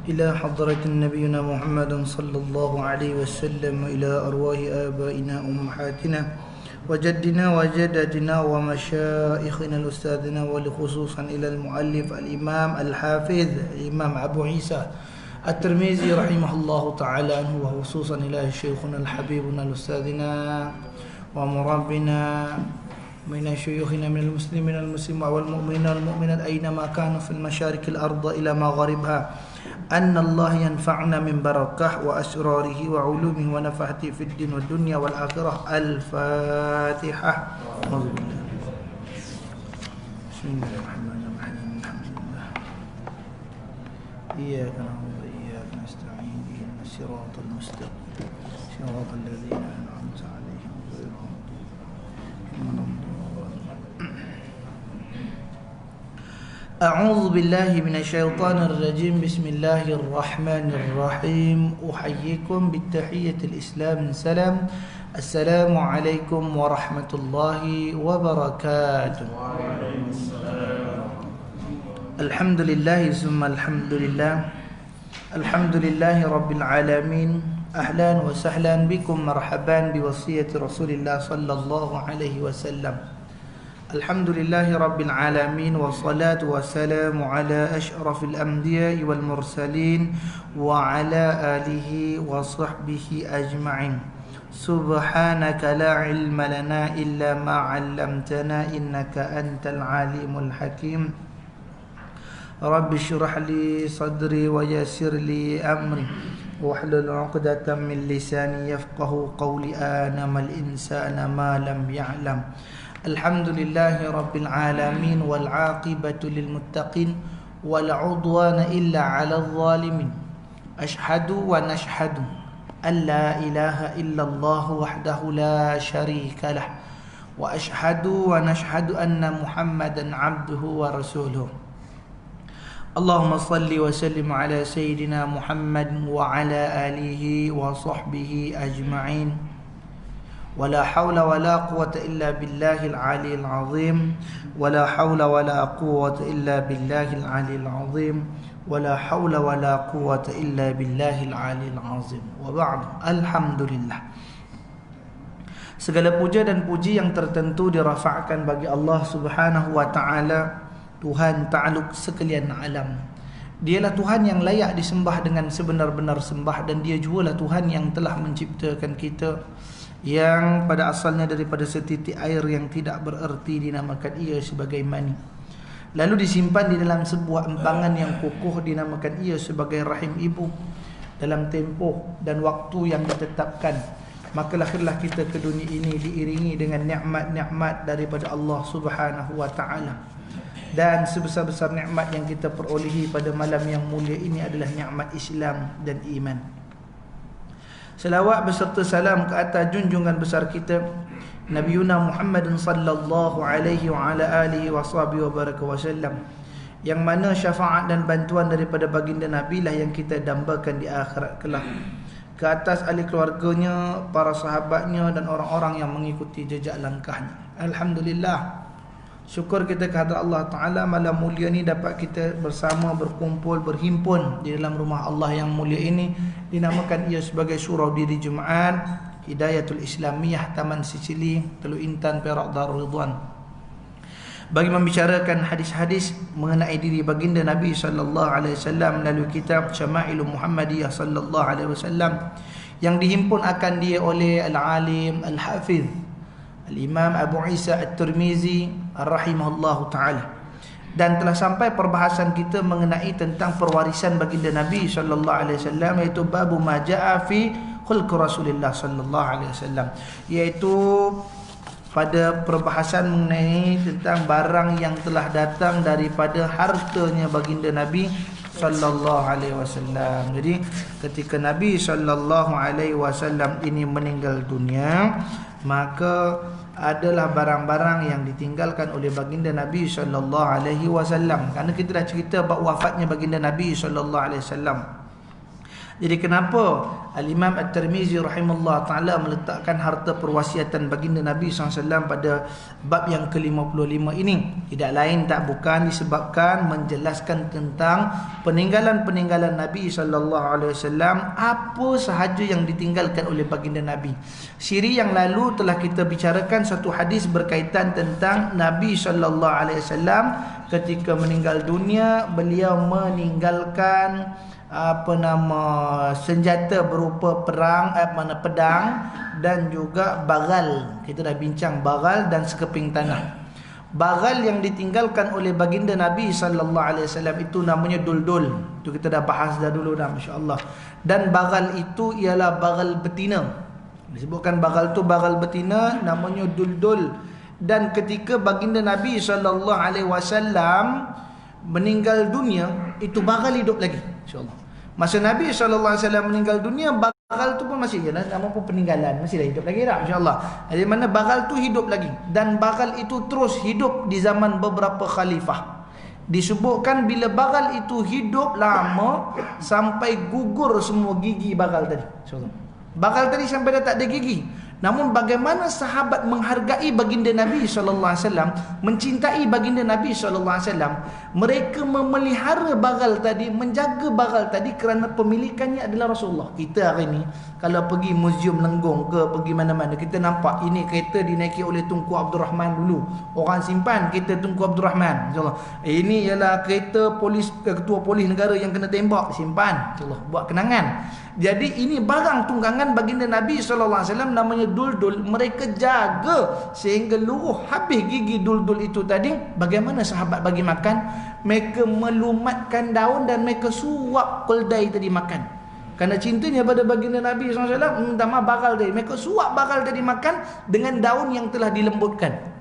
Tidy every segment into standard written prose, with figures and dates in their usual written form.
إلى حضرة نبينا محمد صلى الله عليه وسلم وإلى أرواح آبائنا أمهاتنا وجدنا وجدتنا ومشائخنا الأستاذنا ولخصوصا إلى المؤلف الإمام الحافظ الإمام أبو عيسى الترمذي رحمه الله تعالى عنه وخصوصا إلى شيخنا الحبيبنا الأستاذنا ومربنا من شيوخنا من المسلمين والمؤمنين والمؤمنات أينما كانوا في المشارق الأرض إلى مغاربها أن الله ينفعنا من بركة وأسراره وعلومه ونفحته في الدين والدنيا والآخرة. الفاتحة. بسم الله الرحمن الرحيم. الحمد لله إياك نعبد وإياك نستعين اهدنا الصراط المستقيم صراط الذين أنعمت عليهم غير المغضوب عليهم. أعوذ بالله من الشيطان الرجيم. بسم الله الرحمن الرحيم. أحييكم بالتحية الإسلام سلام. السلام عليكم ورحمة الله وبركاته. الحمد لله ثم الحمد لله. الحمد لله رب العالمين. أهلا وسهلا بكم مرحبا بوصية رسول الله صلى الله عليه وسلم. Alhamdulillahi Rabbil Alamin. Wassalatu wassalamu ala ashrafil anbiya'i wal mursalin wa ala alihi wa sahbihi ajma'in. Subhanaka la ilma lana illa ma 'allamtana innaka antal alimul hakim. Rabbi shrah li sadri wa yassir li amri wahlul 'uqdatam min lisani yafqahu qawli. Anamal insana ma lam ya'lam. Alhamdulillahi Rabbil Alamin. Wal'aqibatu lilmuttaqin Wala udwana illa ala zalimin. Ashhadu wa nashhadu an la ilaha illallah wahdahu la sharika lah. Wa ashhadu wa nashhadu anna Muhammadan abduhu wa rasuluh. Allahumma salli wa sallim ala Sayyidina Muhammad wa ala alihi wa sahbihi ajma'in. ولا حول ولا قوة إلا بالله العلي العظيم. ولا حول ولا قوة إلا بالله العلي العظيم. ولا حول ولا قوة إلا بالله العلي العظيم. وبعد. Alhamdulillah. Segala puja dan puji yang tertentu dirafa'kan bagi Allah Subhanahu wa taala, Tuhan ta'aluk sekalian alam. Dialah Tuhan yang layak disembah dengan sebenar-benar sembah, dan Dia jugalah Tuhan yang telah menciptakan kita, yang pada asalnya daripada setitik air yang tidak bererti dinamakan ia sebagai mani, lalu disimpan di dalam sebuah empangan yang kokoh dinamakan ia sebagai rahim ibu dalam tempoh dan waktu yang ditetapkan. Maka lahirlah kita ke dunia ini diiringi dengan nikmat-nikmat daripada Allah Subhanahu wa taala. Dan sebesar-besar nikmat yang kita perolehi pada malam yang mulia ini adalah nikmat Islam dan iman. Selawat beserta salam ke atas junjungan besar kita Nabi Muhammad sallallahu alaihi wa ala alihi wa sahbihi wa baraka wasallam, yang mana syafaat dan bantuan daripada baginda Nabi lah yang kita dambakan di akhirat kelak, ke atas ahli keluarganya, para sahabatnya dan orang-orang yang mengikuti jejak langkahnya. Alhamdulillah. Syukur kita kehadrat Allah Ta'ala, malam mulia ni dapat kita bersama, berkumpul, berhimpun di dalam rumah Allah yang mulia ini. Dinamakan ia sebagai Surau Diri Jumaat Hidayatul Islamiyah, Taman Sicily, Teluk Intan, Perak, Darul Ridwan, bagi membicarakan hadis-hadis mengenai diri baginda Nabi sallallahu alaihi wasallam melalui kitab Syama'ilul Muhammadiyah sallallahu alaihi wasallam, yang dihimpun akan dia oleh Al-Alim Al-Hafiz Al-Imam Abu Isa At-Tirmizi rahimahullahu ta'ala. Dan telah sampai perbahasan kita mengenai tentang perwarisan baginda Nabi sallallahu alaihi wasallam, iaitu babu ma jaa fi khulq Rasulillah sallallahu alaihi wasallam, iaitu pada perbahasan mengenai tentang barang yang telah datang daripada hartanya baginda Nabi sallallahu alaihi wasallam. Jadi ketika Nabi sallallahu alaihi wasallam ini meninggal dunia, maka adalah barang-barang yang ditinggalkan oleh baginda Nabi sallallahu alaihi wasallam. Kerana kita dah cerita bab wafatnya baginda Nabi sallallahu alaihi wasallam, Jadi kenapa Al-Imam At-Tirmizi rahimahullah ta'ala meletakkan harta perwasiatan baginda Nabi SAW pada bab yang ke-55 ini? Tidak lain tak bukan disebabkan menjelaskan tentang peninggalan-peninggalan Nabi SAW, apa sahaja yang ditinggalkan oleh baginda Nabi. Siri yang lalu telah kita bicarakan satu hadis berkaitan tentang Nabi SAW ketika meninggal dunia, beliau meninggalkan senjata berupa pedang dan juga bagal. Kita dah bincang bagal dan sekeping tanah. Bagal yang ditinggalkan oleh baginda Nabi SAW itu namanya duldul. Itu kita dah bahas dah dulu dah, masya-Allah. Dan bagal itu ialah bagal betina. Disebutkan bagal tu bagal betina, namanya duldul. Dan ketika baginda Nabi SAW meninggal dunia, itu bagal hidup lagi, insya-Allah. Masa Nabi SAW meninggal dunia, bagal tu pun masih, nama pun peninggalan, masih dah hidup lagi tak, insya-Allah. Di mana bagal tu hidup lagi, dan bagal itu terus hidup di zaman beberapa khalifah. Disebutkan bila bagal itu hidup lama sampai gugur semua gigi bagal tadi, insya-Allah. Bagal tadi sampai dah tak ada gigi. Namun bagaimana sahabat menghargai baginda Nabi SAW, mencintai baginda Nabi SAW, mereka memelihara bagal tadi, menjaga bagal tadi kerana pemilikannya adalah Rasulullah. Kita hari ini kalau pergi Museum Lenggong ke pergi mana-mana, kita nampak ini kereta dinaiki oleh Tunku Abdul Rahman dulu. Orang simpan kereta Tunku Abdul Rahman, insya-Allah. Ini ialah kereta polis, ketua polis negara yang kena tembak, simpan, insya-Allah, buat kenangan. Jadi ini barang tunggangan baginda Nabi SAW, namanya duldul. Mereka jaga sehingga luruh habis gigi duldul itu tadi. Bagaimana sahabat bagi makan? Mereka melumatkan daun dan mereka suap keldai tadi makan. Kerana cintanya pada baginda Nabi SAW, minta maaf bakal tadi, mereka suap bakal tadi makan dengan daun yang telah dilembutkan.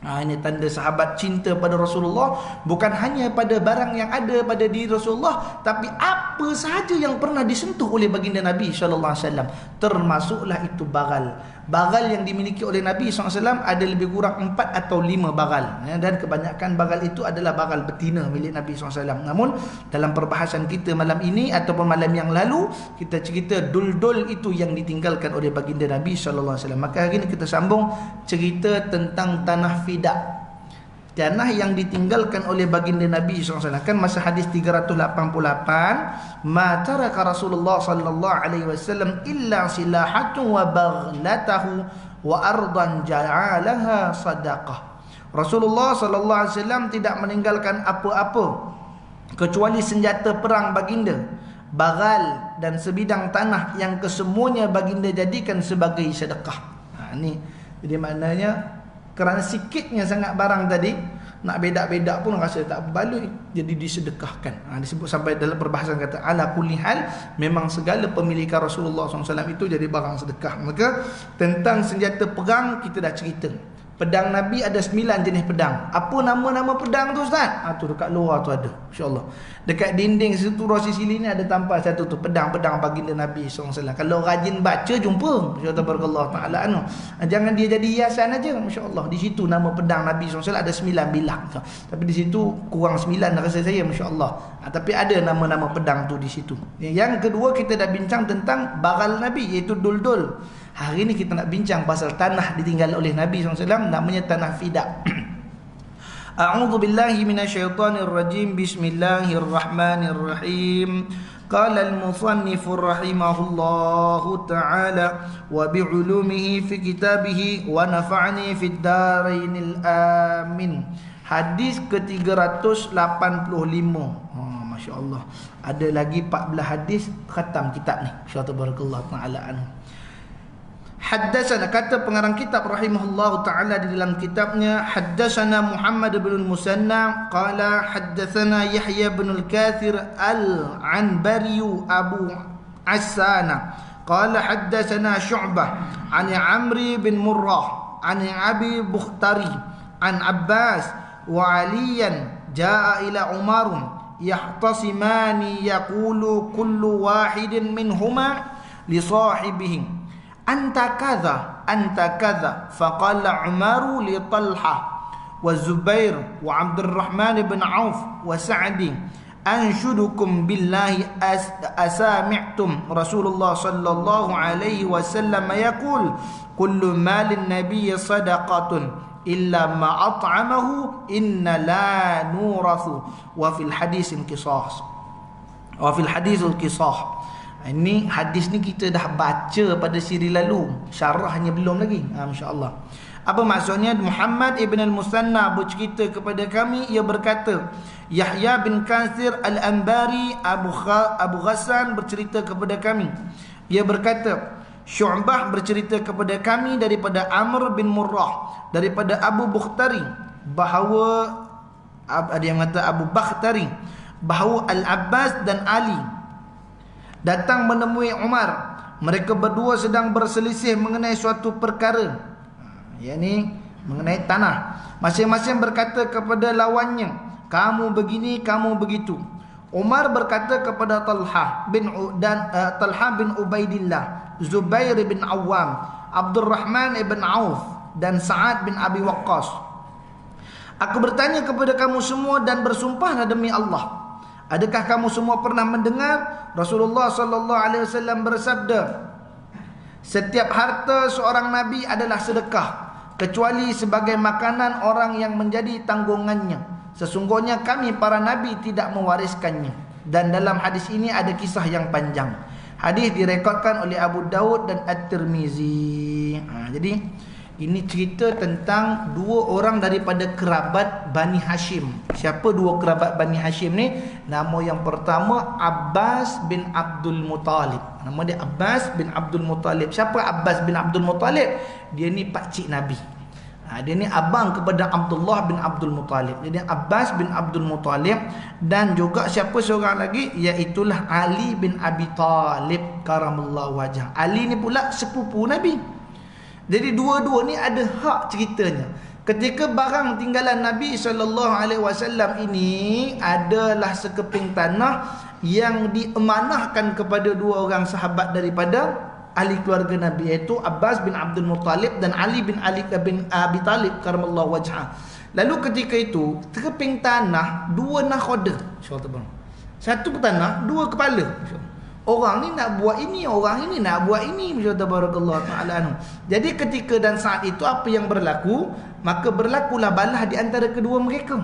Ini tanda sahabat cinta pada Rasulullah. Bukan hanya pada barang yang ada pada diri Rasulullah, tapi apa sahaja yang pernah disentuh oleh baginda Nabi SAW, termasuklah itu bagal. Bagal yang dimiliki oleh Nabi SAW ada lebih kurang 4 atau 5 bagal, dan kebanyakan bagal itu adalah bagal betina milik Nabi SAW. Namun dalam perbahasan kita malam ini ataupun malam yang lalu, kita cerita duldul itu yang ditinggalkan oleh baginda Nabi SAW. Maka hari ini kita sambung cerita tentang tanah fidak, tanah yang ditinggalkan oleh baginda Nabi SAW. Kan masa hadis 388, ma taraka Rasulullah sallallahu alaihi wasallam illa silahatun wa baghlatahu wa ardan ja'alaha sadaqah. Rasulullah sallallahu alaihi wasallam tidak meninggalkan apa-apa kecuali senjata perang baginda, bagal dan sebidang tanah yang kesemuanya baginda jadikan sebagai sedekah. Ni jadi maknanya kerana sikitnya sangat barang tadi, nak bedak-bedak pun rasa tak berbaloi, jadi disedekahkan. Disebut sampai dalam perbahasan kata ala kulli hal, memang segala pemilikan Rasulullah SAW itu jadi barang sedekah. Maka tentang senjata perang kita dah cerita. Pedang Nabi ada 9 jenis pedang. Apa nama-nama pedang tu Ustaz? Tu dekat luar tu ada, insya-Allah. Dekat dinding situ Rosi sini ni ada tampal satu tu, pedang-pedang baginda Nabi SAW. Kalau rajin baca jumpa, insya-Allah tabarakallah taala anu. Jangan dia jadi hiasan aja, masya-Allah. Di situ nama pedang Nabi SAW ada 9 bilang. Tapi di situ kurang 9 rasa saya, masya-Allah. Tapi ada nama-nama pedang tu di situ. Yang kedua kita dah bincang tentang bagal Nabi, iaitu duldul. Hari ini kita nak bincang pasal tanah ditinggal oleh Nabi SAW, namanya tanah fidak. A'udzu billahi minasyaitonir rajim. Bismillahirrahmanirrahim. Qala al-musannif rahimahullahu ta'ala wa bi'ulumihi fi kitabih wa nafa'ani fid darainil amin. Hadis ke-385. Masya-Allah. Ada lagi 14 hadis khatam kitab ni. Insya-Allah barakallahu taala anhu. Haddatsana, kata pengarang kitab rahimahullahu taala di dalam kitabnya, haddatsana Muhammad bin Musanna qala haddatsana Yahya bin al-Kathir al-Anbari Abu Asana qala haddatsana Syu'bah an Amri bin Murrah an Abi Bukhtari an Abbas wa Aliyan jaa ila Umar yahtasimani yaqulu kullu wahidin minhuma li sahibihi anta kadha faqala Umaru li Talha wa Zubair wa Abdurrahman bin Auf wa Sa'di anshudukum billahi asami'tum Rasulullah sallallahu alaihi wasallam yaqul kullu malin nabiy sadaqatun illa ma at'amahu inna la nurathu wa fil hadis qisas wa fil hadisul qisas. Ini hadis ni kita dah baca pada siri lalu, syarahnya belum lagi. Masya-Allah. Apa maksudnya? Muhammad ibn al-Musanna bercerita kepada kami, ia berkata, Yahya bin Kathir al-Anbari Abu Ghassan bercerita kepada kami, ia berkata, Syu'bah bercerita kepada kami daripada Amr bin Murrah, daripada Abu Bukhtari, bahawa ada yang kata Abu Bakhtari, bahawa Al-Abbas dan Ali datang menemui Umar. Mereka berdua sedang berselisih mengenai suatu perkara, yakni mengenai tanah. Masing-masing berkata kepada lawannya, kamu begini, kamu begitu. Umar berkata kepada Talha bin Ubaidillah, Zubair bin Awam, Abdurrahman ibn Auf dan Sa'ad bin Abi Waqqas, aku bertanya kepada kamu semua dan bersumpahlah demi Allah, adakah kamu semua pernah mendengar Rasulullah sallallahu alaihi wasallam bersabda, setiap harta seorang nabi adalah sedekah kecuali sebagai makanan orang yang menjadi tanggungannya. Sesungguhnya kami para nabi tidak mewariskannya. Dan dalam hadis ini ada kisah yang panjang. Hadis direkodkan oleh Abu Daud dan At-Tirmizi. Jadi ini cerita tentang dua orang daripada kerabat Bani Hashim. Siapa dua kerabat Bani Hashim ni? Nama yang pertama Abbas bin Abdul Muttalib. Nama dia Abbas bin Abdul Muttalib. Siapa Abbas bin Abdul Muttalib? Dia ni pakcik Nabi. Dia ni abang kepada Abdullah bin Abdul Muttalib. Jadi Abbas bin Abdul Muttalib. Dan juga siapa seorang lagi? Iaitulah Ali bin Abi Talib karamallahu wajhah. Ali ni pula sepupu Nabi. Jadi dua-dua ni ada hak ceritanya. Ketika barang tinggalan Nabi SAW ini adalah sekeping tanah yang diamanahkan kepada dua orang sahabat daripada ahli keluarga Nabi, iaitu Abbas bin Abdul Muttalib dan Ali bin Abi Talib karamallahu wajhah. Lalu ketika itu sekeping tanah dua nakhoda. Satu tanah dua kepala. Orang ni nak buat ini, orang ini nak buat ini. Tabarakallah ta'ala. Jadi ketika dan saat itu apa yang berlaku? Maka berlakulah balah di antara kedua mereka.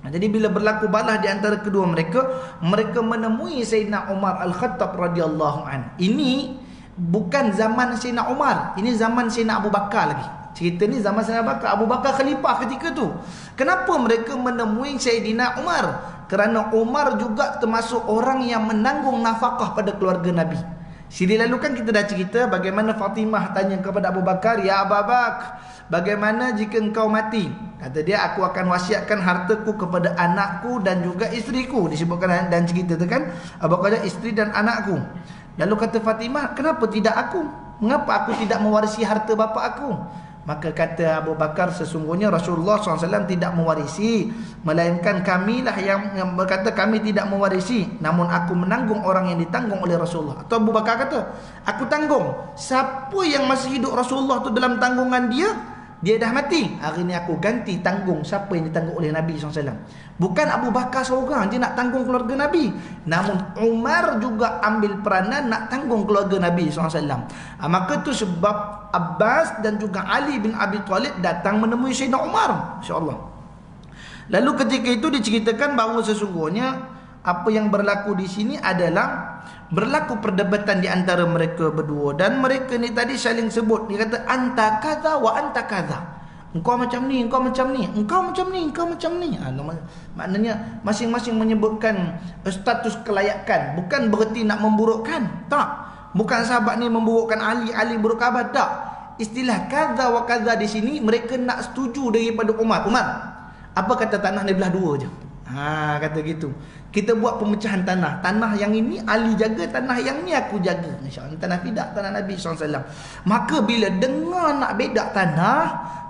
Jadi bila berlaku balah di antara kedua mereka, mereka menemui Sayyidina Umar Al-Khattab radhiyallahu an. Ini bukan zaman Sayyidina Umar, ini zaman Sayyidina Abu Bakar lagi. Cerita ni zaman Sayyidina Abu Bakar. Abu Bakar khalifah ketika tu. Kenapa mereka menemui Sayyidina Umar? Kerana Umar juga termasuk orang yang menanggung nafkah pada keluarga Nabi. Siri lalu kan kita dah cerita bagaimana Fatimah tanya kepada Abu Bakar, ya Abu Bakar, bagaimana jika engkau mati? Kata dia, aku akan wasiatkan hartaku kepada anakku dan juga isteriku. Disebutkan dan cerita tu kan, Abu Bakar isteri dan anakku. Lalu kata Fatimah, kenapa tidak aku? Mengapa aku tidak mewarisi harta bapa aku? Maka kata Abu Bakar, sesungguhnya Rasulullah SAW tidak mewarisi, melainkan kamilah yang berkata kami tidak mewarisi, namun aku menanggung orang yang ditanggung oleh Rasulullah. Atau Abu Bakar kata, aku tanggung. Siapa yang masih hidup Rasulullah tu dalam tanggungan dia, dia dah mati. Hari ni aku ganti tanggung siapa yang ditanggung oleh Nabi SAW. Bukan Abu Bakar seorang je nak tanggung keluarga Nabi, namun Umar juga ambil peranan nak tanggung keluarga Nabi SAW. Maka tu sebab Abbas dan juga Ali bin Abi Talib datang menemui Sayyidina Umar, insya-Allah. Lalu ketika itu diceritakan bahawa sesungguhnya apa yang berlaku di sini adalah berlaku perdebatan di antara mereka berdua, dan mereka ni tadi saling sebut. Dia kata anta kadza wa anta kadza. Engkau macam ni, engkau macam ni, engkau macam ni, engkau macam ni. Maknanya masing-masing menyebutkan status kelayakan, bukan bererti nak memburukkan. Tak. Bukan sahabat ni memburukkan Ali, Ali buruk khabar, tak. Istilah kadza wa kadza di sini mereka nak setuju daripada Umar. Umar, apa kata tanah ni belah dua je? Kata gitu. Kita buat pemecahan tanah. Tanah yang ini Ali jaga, tanah yang ni aku jaga. InsyaAllah tanah fidak, tanah Nabi SAW. Maka bila dengar nak bedak tanah,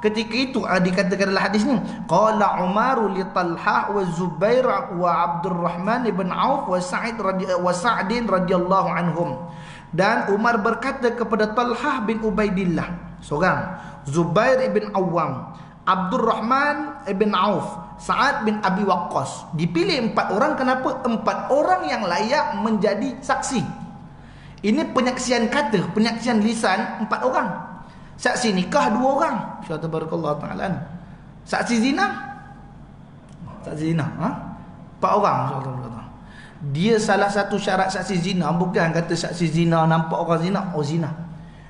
ketika itu dikatakan dalam hadis ni, qala Umaru li Talha wa Zubair wa Abdurrahman ibn Auf wa Sa'din radhiyallahu anhum. Dan Umar berkata kepada Talha bin Ubaidillah seorang, Zubair ibn Awam, Abdurrahman bin Auf, Sa'ad bin Abi Waqqas. Dipilih 4 orang. Kenapa? 4 orang yang layak menjadi saksi. Ini penyaksian kata, penyaksian lisan 4 orang. Saksi nikah 2 orang. Insya-Allah tabarakallahu taala. Saksi zina? Saksi zina, 4 orang insya-Allah. Dia salah satu syarat saksi zina, bukan kata saksi zina nampak orang zina, oh zina.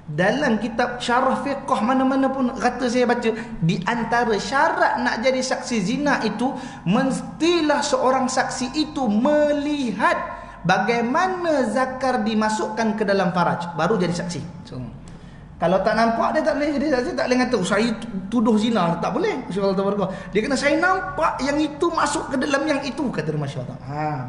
Dalam kitab syarah fiqh mana-mana pun kata saya baca, di antara syarat nak jadi saksi zina itu mestilah seorang saksi itu melihat bagaimana zakar dimasukkan ke dalam faraj, baru jadi saksi. Kalau tak nampak, dia tak boleh jadi saksi. Tak boleh kata saya tuduh zina, tak boleh. Masya-Allah. Dia kena saya nampak yang itu masuk ke dalam yang itu, kata dia, masya-Allah.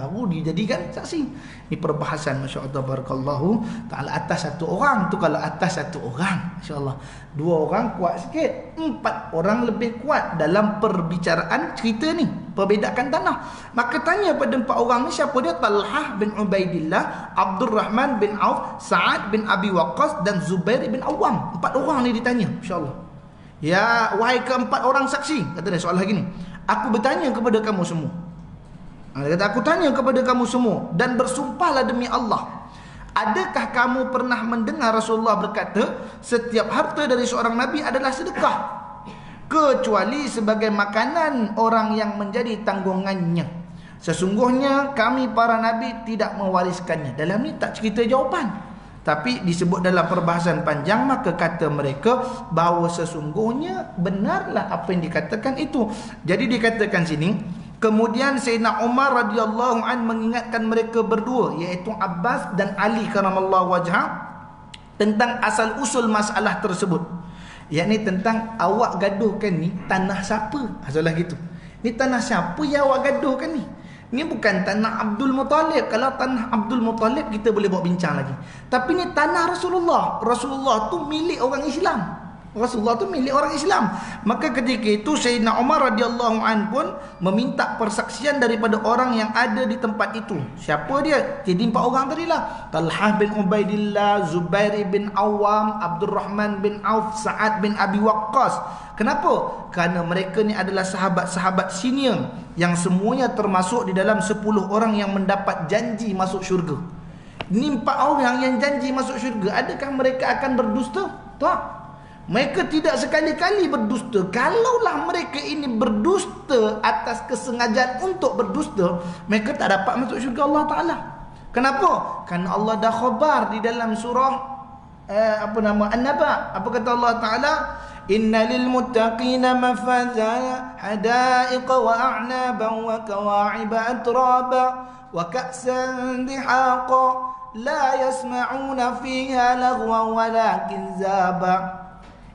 Baru dijadikan saksi. Ini perbahasan, masya-Allah barakallahu taala. Atas 1 orang tu, kalau atas 1 orang, masya-Allah. 2 orang kuat sikit, 4 orang lebih kuat dalam perbicaraan cerita ni, perbezaan tanah. Maka tanya pada 4 orang ni, siapa dia? Talhah bin Ubaidillah, Abdurrahman bin Auf, Sa'ad bin Abi Waqqas dan Zubair bin Awam. 4 orang ni ditanya, insya-Allah. Ya, wahai ke-4 orang saksi, kata dia soalan lagi ni. Aku bertanya kepada kamu semua. Dia kata, aku tanya kepada kamu semua dan bersumpahlah demi Allah, adakah kamu pernah mendengar Rasulullah berkata, setiap harta dari seorang Nabi adalah sedekah, kecuali sebagai makanan orang yang menjadi tanggungannya. Sesungguhnya kami para Nabi tidak mewariskannya. Dalam ni tak cerita jawapan, tapi disebut dalam perbahasan panjang. Maka kata mereka bahawa sesungguhnya benarlah apa yang dikatakan itu. Jadi dikatakan sini, kemudian Sayyidina Umar radhiyallahu an mengingatkan mereka berdua, iaitu Abbas dan Ali karamallahu wajhah, tentang asal usul masalah tersebut, yakni tentang awak gaduhkan ni tanah siapa. Asalah gitu. Ni tanah siapa yang awak gaduhkan ni? Ni bukan tanah Abdul Muttalib. Kalau tanah Abdul Muttalib kita boleh buat bincang lagi. Tapi ni tanah Rasulullah. Rasulullah tu milik orang Islam. Rasulullah tu milik orang Islam. Maka ketika itu Sayyidina Umar radhiyallahu an pun meminta persaksian daripada orang yang ada di tempat itu. Siapa dia? Jadi 4 orang tadilah. Talhah bin Ubaidillah, Zubair bin Awam, Abdurrahman bin Auf, Sa'ad bin Abi Waqqas. Kenapa? Kerana mereka ni adalah sahabat-sahabat senior yang semuanya termasuk di dalam 10 orang yang mendapat janji masuk syurga. Ini 4 orang yang janji masuk syurga. Adakah mereka akan berdusta? Tak. Mereka tidak sekali-kali berdusta. Kalaulah mereka ini berdusta atas kesengajaan untuk berdusta, mereka tak dapat masuk syurga Allah Ta'ala. Kenapa? Kerana Allah dah khabar di dalam surah An-Naba. Apa kata Allah Ta'ala? Inna lil muttaqina mafaza hadaiqa wa a'naban wa kawa'iba atraba wa ka'san dihaqa la yasma'una fiha lagwan walakin zaba.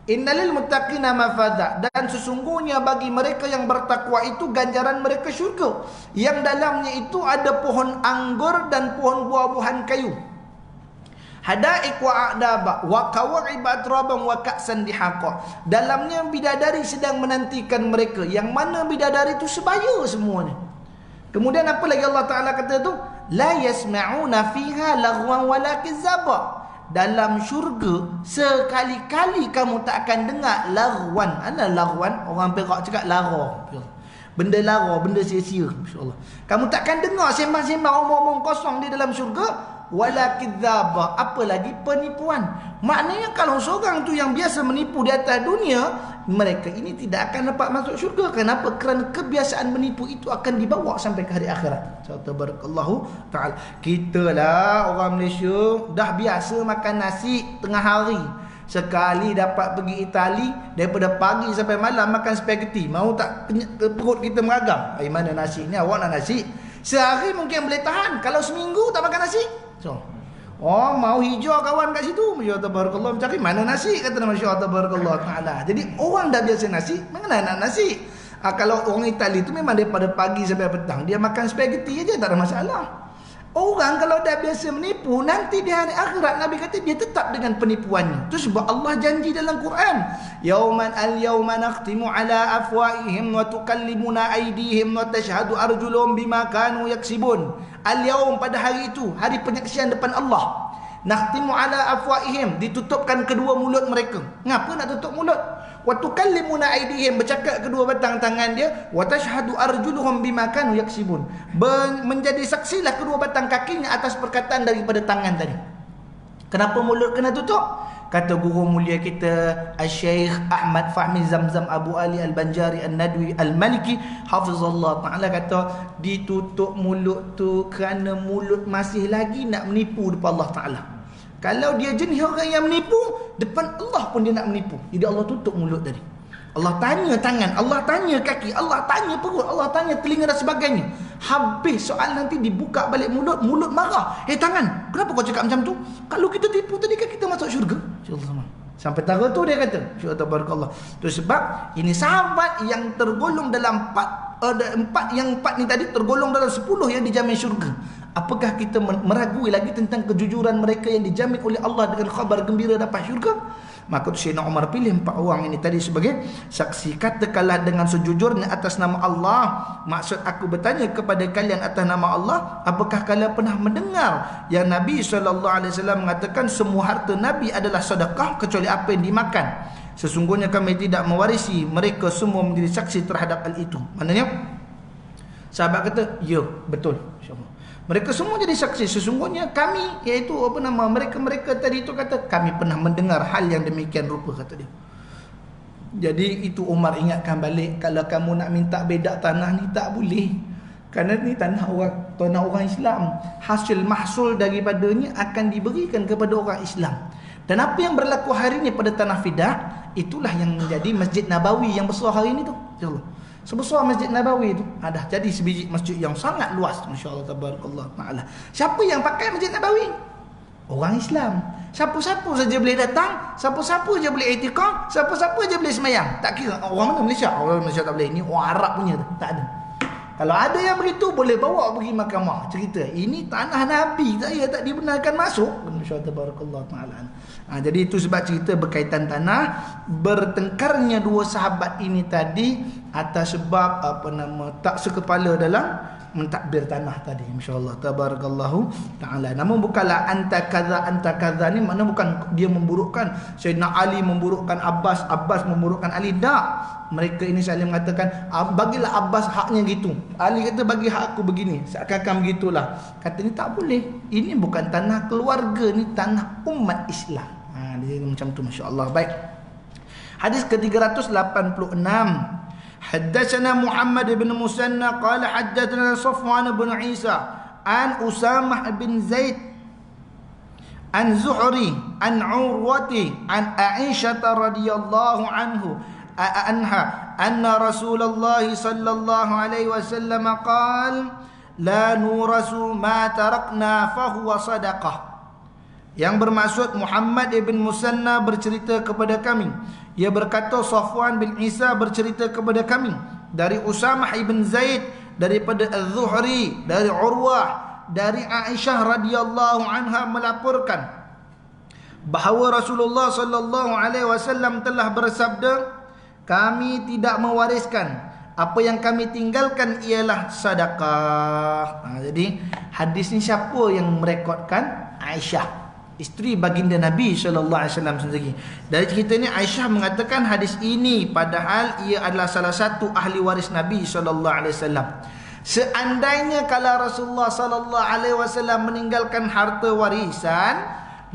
Innalil muttaqina mafaza, dan sesungguhnya bagi mereka yang bertakwa itu ganjaran mereka syurga, yang dalamnya itu ada pohon anggur dan pohon buah-buahan kayu. Hadaiq wa a'daba wa kawa'ibat rabam wa ka'san dihaqa. Dalamnya bidadari sedang menantikan mereka, yang mana bidadari itu sebaya semuanya. Kemudian apa lagi Allah Ta'ala kata tu? La yasma'una fiha lagwan wala kizaba. Dalam syurga sekali-kali kamu tak akan dengar lagwan. Ana lagwan, orang Perak cakap lara. Benda lara, benda sia-sia, insya-Allah. Kamu takkan dengar sembang-sembang omong-omong kosong di dalam syurga. Wala kidzaba, apa lagi penipuan. Maknanya kalau seorang tu yang biasa menipu di atas dunia, mereka ini tidak akan dapat masuk syurga. Kenapa? Kerana kebiasaan menipu itu akan dibawa sampai ke hari akhirat. Tabarakallahu ta'ala. Kita lah orang Malaysia dah biasa makan nasi tengah hari. Sekali dapat pergi Itali, daripada pagi sampai malam makan spaghetti. Mau tak perut kita meragam? Mana nasi ni? Awak nak nasi? Sehari mungkin boleh tahan. Kalau seminggu tak makan nasi, so, oh mau hijau kawan kat situ, masya-Allah tabarakallah, mencari mana nasi, kata masya-Allah tabarakallah taala. Jadi orang dah biasa nasi, mana nak nasi? Kalau orang Itali tu memang daripada pagi sampai petang dia makan spaghetti aja, tak ada masalah. Orang kalau dah biasa menipu, nanti di hari akhirat Nabi kata dia tetap dengan penipuannya. Itu sebab Allah janji dalam Quran, yauman al-yauma nakhtimu ala afwaihim wa tukallimuna aydihim wa tashhadu arjuluhum bima kanu yaksibun. Al-yaum, pada hari itu, hari penyaksian depan Allah. Nakhtimu ala afwaihim, ditutupkan kedua mulut mereka. Ngapa nak tutup mulut? wa tukallimuna aydihim, bercakap kedua batang tangan dia, wa tashhadu arjuluhum bima kanu yaksibun, menjadi saksilah kedua batang kakinya atas perkataan daripada tangan tadi. Kenapa mulut kena tutup? Kata guru mulia kita Al-Syeikh Ahmad Fahmi Zamzam Abu Ali Al-Banjari Al-Nadwi Al-Maliki hafizallah ta'ala, kata ditutup mulut tu kerana mulut masih lagi nak menipu depan Allah Ta'ala. Kalau dia jenis orang yang menipu, depan Allah pun dia nak menipu. Jadi Allah tutup mulut tadi. Allah tanya tangan, Allah tanya kaki, Allah tanya perut, Allah tanya telinga dan sebagainya. Habis soal nanti dibuka balik mulut, mulut marah. Tangan, kenapa kau cakap macam tu? Kalau kita tipu tadi kan kita masuk syurga. InsyaAllah. Sampai tara tu dia kata, tabarakallah. Tu sebab ini sahabat yang tergolong dalam empat ni tadi tergolong dalam 10 yang dijamin syurga. Apakah kita meragui lagi tentang kejujuran mereka yang dijamin oleh Allah dengan khabar gembira dapat syurga? Maka Sayyidina Umar pilih 4 orang ini tadi sebagai saksi. Katakanlah dengan sejujurnya atas nama Allah, maksud aku bertanya kepada kalian atas nama Allah, apakah kalian pernah mendengar yang Nabi SAW mengatakan semua harta Nabi adalah sedekah kecuali apa yang dimakan? Sesungguhnya kami tidak mewarisi, mereka semua menjadi saksi terhadap hal itu. Maknanya sahabat kata, ya betul, insyaAllah. Mereka semua jadi saksi. Sesungguhnya kami, iaitu mereka tadi itu kata, kami pernah mendengar hal yang demikian rupa, kata dia. Jadi itu Umar ingatkan balik, kalau kamu nak minta bedak tanah ni tak boleh. Kerana ni tanah orang Islam. Hasil mahsul daripadanya akan diberikan kepada orang Islam. Dan apa yang berlaku hari ini pada tanah Fidah, itulah yang menjadi Masjid Nabawi yang besar hari ini tu. InsyaAllah. Sebesar Masjid Nabawi itu ada jadi sebiji masjid yang sangat luas, masya-Allah tabarakallah taala. Siapa yang pakai Masjid Nabawi? Orang Islam. Siapa-siapa saja boleh datang, siapa-siapa saja boleh i'tikaf, siapa-siapa saja boleh sembahyang. Tak kira orang mana Malaysia. Orang Malaysia tak boleh. Ini orang Arab punya tu. Tak ada. Kalau ada yang begitu boleh bawa pergi mahkamah, cerita ini tanah Nabi, saya tak dibenarkan masuk. Masya-Allah tabarakallah taala. Jadi itu sebab cerita berkaitan tanah, bertengkarnya dua sahabat ini tadi atas sebab tak sekepala dalam mentadbir tanah tadi. Masya-Allah tabarakallahu taala. Namun bukanlah anta kaza ni makna bukan dia memburukkan Sayyidina Ali, memburukkan Abbas, Abbas memburukkan Ali. Tak. Mereka ini saling mengatakan, bagilah Abbas haknya gitu. Ali kata bagi hak aku begini. Seakan-akan begitulah. Kata ni tak boleh. Ini bukan tanah keluarga, ni tanah umat Islam. Dia macam tu, masya-Allah. Baik. Hadis ke-386. Haddatsana Muhammad bin Musanna qala haddatsana Safwan bin Isa an Usamah bin Zaid an Zuhri an Urwati an Aisyah radhiyallahu anha anna Rasulullah sallallahu alaihi wasallam qala la nurasu ma tarakna fa huwa sadaqah. Yang bermaksud Muhammad ibn Musanna bercerita kepada kami, ia berkata Safwan bin Isa bercerita kepada kami dari Usamah ibn Zaid, daripada Az-Zuhri, dari Urwah, dari Aisyah radhiyallahu anha melaporkan bahawa Rasulullah sallallahu alaihi wasallam telah bersabda, kami tidak mewariskan, apa yang kami tinggalkan ialah sedekah. Jadi hadis ni siapa yang merekodkan? Aisyah, isteri baginda Nabi SAW sendiri. Dari cerita ni Aisyah mengatakan hadis ini, padahal ia adalah salah satu ahli waris Nabi SAW. Seandainya kalau Rasulullah SAW meninggalkan harta warisan,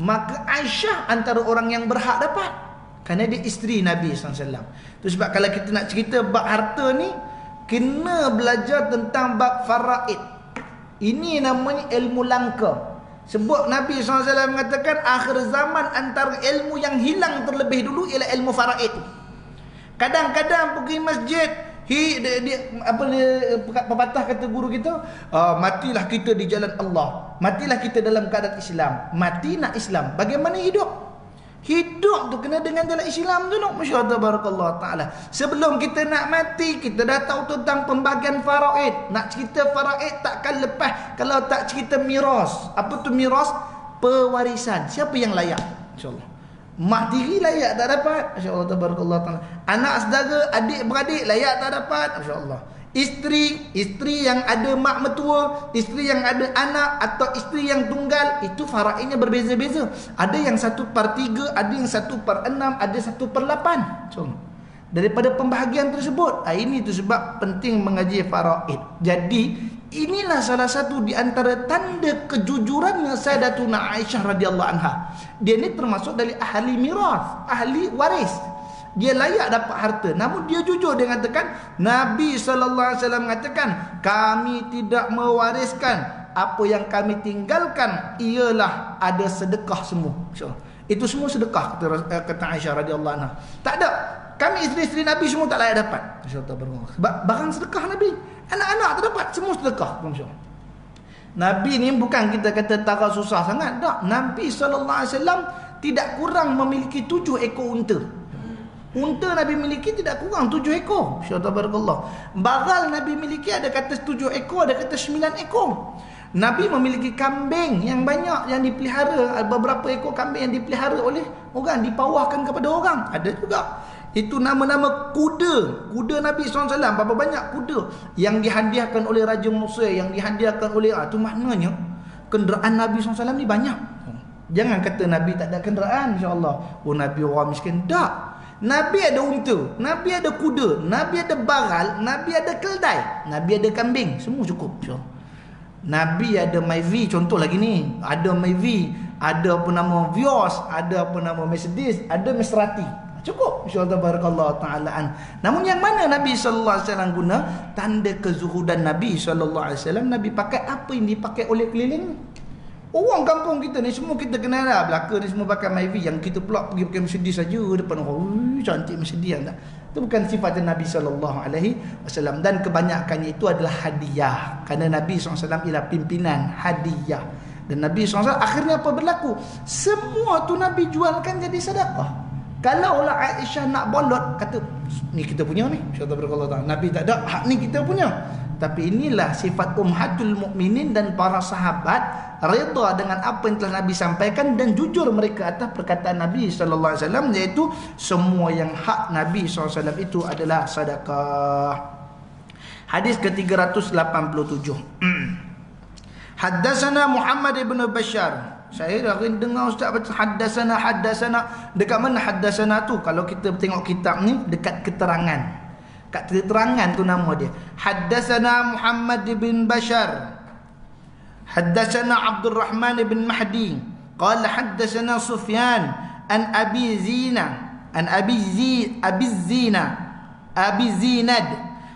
maka Aisyah antara orang yang berhak dapat, kerana dia isteri Nabi SAW. Itu sebab kalau kita nak cerita bab harta ni, kena belajar tentang bab faraid. Ini namanya ilmu langka. Sebab Nabi SAW mengatakan akhir zaman antara ilmu yang hilang terlebih dulu ialah ilmu faraid. Kadang-kadang pergi masjid, pepatah kata guru kita, matilah kita di jalan Allah, matilah kita dalam keadaan Islam. Mati nak Islam, bagaimana hidup? Hidup tu kena dengan jalan Islam dulu. Masya-Allah tabarakallah taala. Sebelum kita nak mati, kita dah tahu tentang pembagian faraid. Nak cerita faraid takkan lepas kalau tak cerita miras. Apa tu miras? Pewarisan. Siapa yang layak? Insya-Allah. Mak tiri layak tak dapat? Masya-Allah tabarakallah taala. Anak saudara, adik beradik layak tak dapat? Masya-Allah. Isteri yang ada mak mertua, isteri yang ada anak, atau isteri yang tunggal, itu faraidnya berbeza-beza. Ada yang 1/3, ada yang 1/6, ada 1/8. daripada pembahagian tersebut. Ini tu sebab penting mengaji faraid. Jadi inilah salah satu di antara tanda kejujuran Sayyidatuna Aisyah radhiyallahu anha. Dia ni termasuk dari ahli miras, ahli waris. Dia layak dapat harta, namun dia jujur. Dia mengatakan, Nabi SAW mengatakan, kami tidak mewariskan, apa yang kami tinggalkan ialah ada sedekah semua. Itu semua sedekah, kata Aisyah radhiyallahu anha. Tak ada, kami isteri-isteri Nabi semua tak layak dapat. Sebab barang sedekah Nabi, anak-anak tak dapat, semua sedekah. Nabi ni bukan kita kata tara susah sangat, tak. Nabi SAW tidak kurang memiliki 7 ekor unta. Unta Nabi miliki tidak kurang 7 ekor. Tabarakallah. Bagal Nabi miliki ada kata 7 ekor, ada kata 9 ekor. Nabi memiliki kambing yang banyak yang dipelihara, beberapa ekor kambing yang dipelihara oleh orang, dipawahkan kepada orang. Ada juga. Itu nama-nama kuda. Kuda Nabi SAW, berapa banyak kuda yang dihadiahkan oleh Raja Mesir, yang dihadiahkan oleh itu maknanya kenderaan Nabi SAW ni banyak. Jangan kata Nabi tak ada kenderaan, insya-Allah. Oh, Nabi orang miskin. Tak. Nabi ada unta, Nabi ada kuda, Nabi ada baral, Nabi ada keldai, Nabi ada kambing, semua cukup. Nabi ada Myvi, contoh lagi ni, ada Myvi, ada apa nama Vios, ada apa nama Mercedes, ada Maserati. Cukup, insya-Allah barakallahu taalaan. Namun yang mana Nabi sallallahu alaihi wasallam guna tanda kezuhudan Nabi sallallahu alaihi wasallam, Nabi pakai apa yang dipakai oleh keliling. Orang kampung kita ni semua kita kenal lah. Belaka ni semua pakai Myvi. Yang kita pula pergi pakai Mercedes saja depan orang. Cantik Mercedes tak? Itu bukan sifatnya Nabi SAW. Dan kebanyakannya itu adalah hadiah. Kerana Nabi SAW ialah pimpinan hadiah. Dan Nabi SAW akhirnya apa berlaku? Semua tu Nabi jualkan jadi sedekah. Kalau lah Aisyah nak bolot, kata ni kita punya ni, Nabi tak ada, hak ni kita punya. Tapi inilah sifat ummahatul mukminin dan para sahabat redha dengan apa yang telah Nabi sampaikan dan jujur mereka atas perkataan Nabi sallallahu alaihi wasallam, iaitu semua yang hak Nabi sallallahu alaihi wasallam itu adalah sedekah. Hadis ke-387. Haddatsana Muhammad ibn Bashar. Saya dah dengar ustaz baca haddatsana. Dekat mana haddatsana tu? Kalau kita tengok kitab ni dekat keterangan. Kat keterangan tu nama dia. Haddatsana Muhammad bin Bashar. Haddatsana Abdul Rahman bin Mahdi. Qala haddatsana Sufyan an Abi Zina an Abi Zinad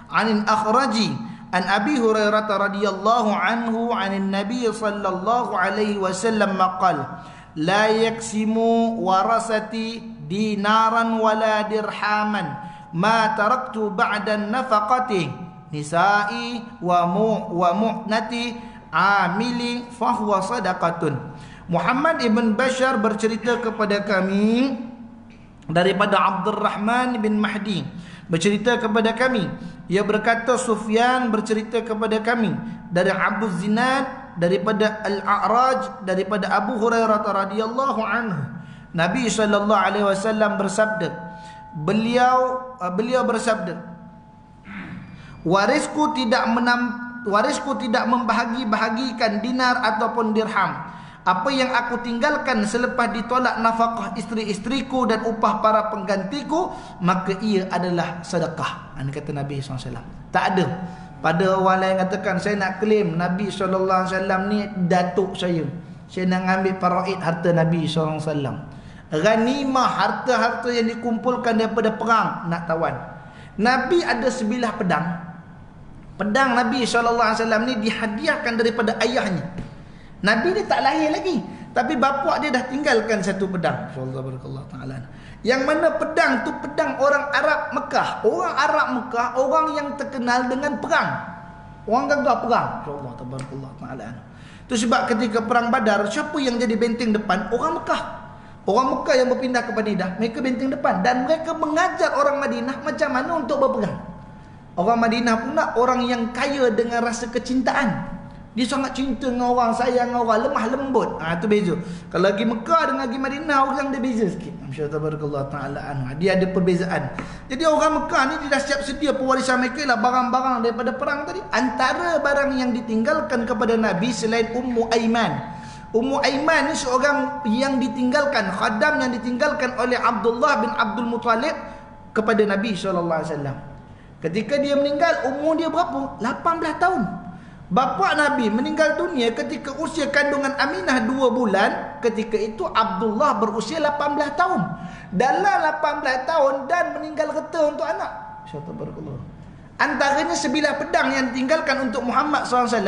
an al-Akhraji an Abi Hurairah radhiyallahu anhu an an-nabi sallallahu alaihi wasallam qala la yaksimu warasati dinaran wala dirhaman ma taraktu ba'da nafaqati nisa'i wa mu'nati amili fahuwa sadaqatun. Muhammad ibn Bashar bercerita kepada kami daripada Abdul Rahman bin Mahdi, bercerita kepada kami, ia berkata Sufyan bercerita kepada kami dari Abu Zinad daripada Al-A'raj daripada Abu Hurairah radhiyallahu anhu. Nabi sallallahu alaihi wasallam bersabda, Beliau bersabda, warisku tidak membahagi-bahagikan dinar ataupun dirham. Apa yang aku tinggalkan selepas ditolak nafkah isteri-isteriku dan upah para penggantiku, maka ia adalah sedekah. Ini kata Nabi SAW. Tak ada pada orang lain katakan saya nak claim Nabi SAW ni datuk saya nak ambil faraid harta Nabi SAW. Ghanimah, harta-harta yang dikumpulkan daripada perang nak tawan. Nabi ada sebilah pedang. Pedang Nabi SAW ni dihadiahkan daripada ayahnya. Nabi ni tak lahir lagi, tapi bapa dia dah tinggalkan satu pedang. InsyaAllah ta'ala. Yang mana pedang tu pedang orang Arab Mekah. Orang Arab Mekah, orang yang terkenal dengan perang. Orang gagah perang. InsyaAllah ta'ala. Itu sebab ketika perang Badar, siapa yang jadi benteng depan? Orang Mekah. Orang Mekah yang berpindah ke Madinah, mereka benteng depan. Dan mereka mengajar orang Madinah macam mana untuk berperang. Orang Madinah pula orang yang kaya dengan rasa kecintaan. Dia sangat cinta dengan orang, sayang dengan orang, lemah lembut. Itu beza. Kalau lagi Mekah dengan lagi Madinah, orang dia beza sikit. Masya-Allah ta'ala. Dia ada perbezaan. Jadi orang Mekah ni dia dah siap sedia pewarisan mereka lah, barang-barang daripada perang tadi. Antara barang yang ditinggalkan kepada Nabi selain Ummu Aiman. Ummu Aiman ni seorang yang ditinggalkan, khadam yang ditinggalkan oleh Abdullah bin Abdul Muttalib kepada Nabi SAW. Ketika dia meninggal, umur dia berapa? 18 tahun. Bapa Nabi meninggal dunia ketika usia kandungan Aminah 2 bulan. Ketika itu Abdullah berusia 18 tahun. Dalam 18 tahun dan meninggal reta untuk anak. Subhanallah. Antaranya sebilah pedang yang ditinggalkan untuk Muhammad SAW.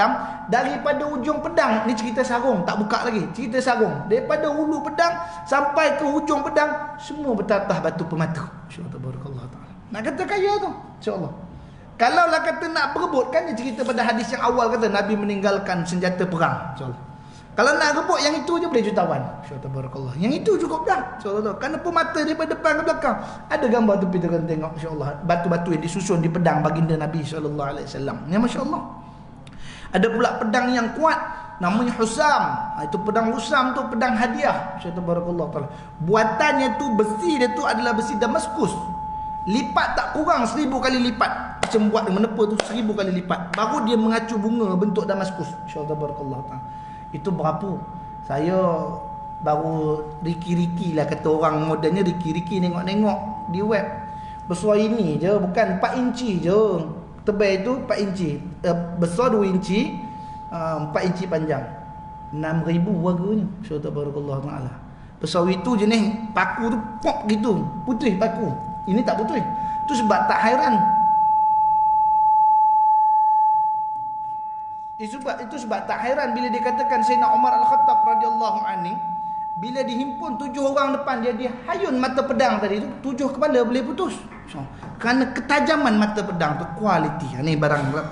Daripada ujung pedang, ni cerita sarung, tak buka lagi, cerita sarung. Daripada hulu pedang sampai ke hujung pedang, semua bertatah batu permata. InsyaAllah. Nak kata kaya tu, insyaAllah. Kalau lah kata nak berebut, kan dia cerita pada hadis yang awal kata Nabi meninggalkan senjata perang, insyaAllah. Kalau nak rebut yang itu je boleh jutawan. InsyaAllah. Yang itu cukup dah, insyaAllah. Kerana permata daripada depan ke belakang. Ada gambar tu kita akan tengok, insyaAllah. Batu-batu yang disusun di pedang baginda Nabi SAW. Ya, Masya Allah. Ada pula pedang yang kuat, namanya Husam. Itu pedang Husam tu pedang hadiah. InsyaAllah. Buatannya tu, besi dia tu adalah besi Damaskus. Lipat tak kurang 1000 kali lipat. Macam buat dia menepa tu 1000 kali lipat. Baru dia mengacu bunga bentuk Damaskus. InsyaAllah. Itu berapa? Saya baru riki-riki lah, kata orang modernnya riki-riki, nengok-nengok di web. Besar ini je, bukan 4 inci je. Tebal itu 4 inci. Besar 2 inci, 4 inci panjang. 6,000 harganya. InsyaAllah. Besar itu jenis paku tu pop gitu, putih paku. Ini tak putih. Itu sebab tak hairan. Itu sebab tak hairan bila dikatakan Sayyidina Umar Al-Khattab radhiyallahu anhu, bila dihimpun 7 orang depan dia, dia hayun mata pedang tadi tu, 7 kepala boleh putus. So, kerana ketajaman mata pedang tu, kualiti. Ini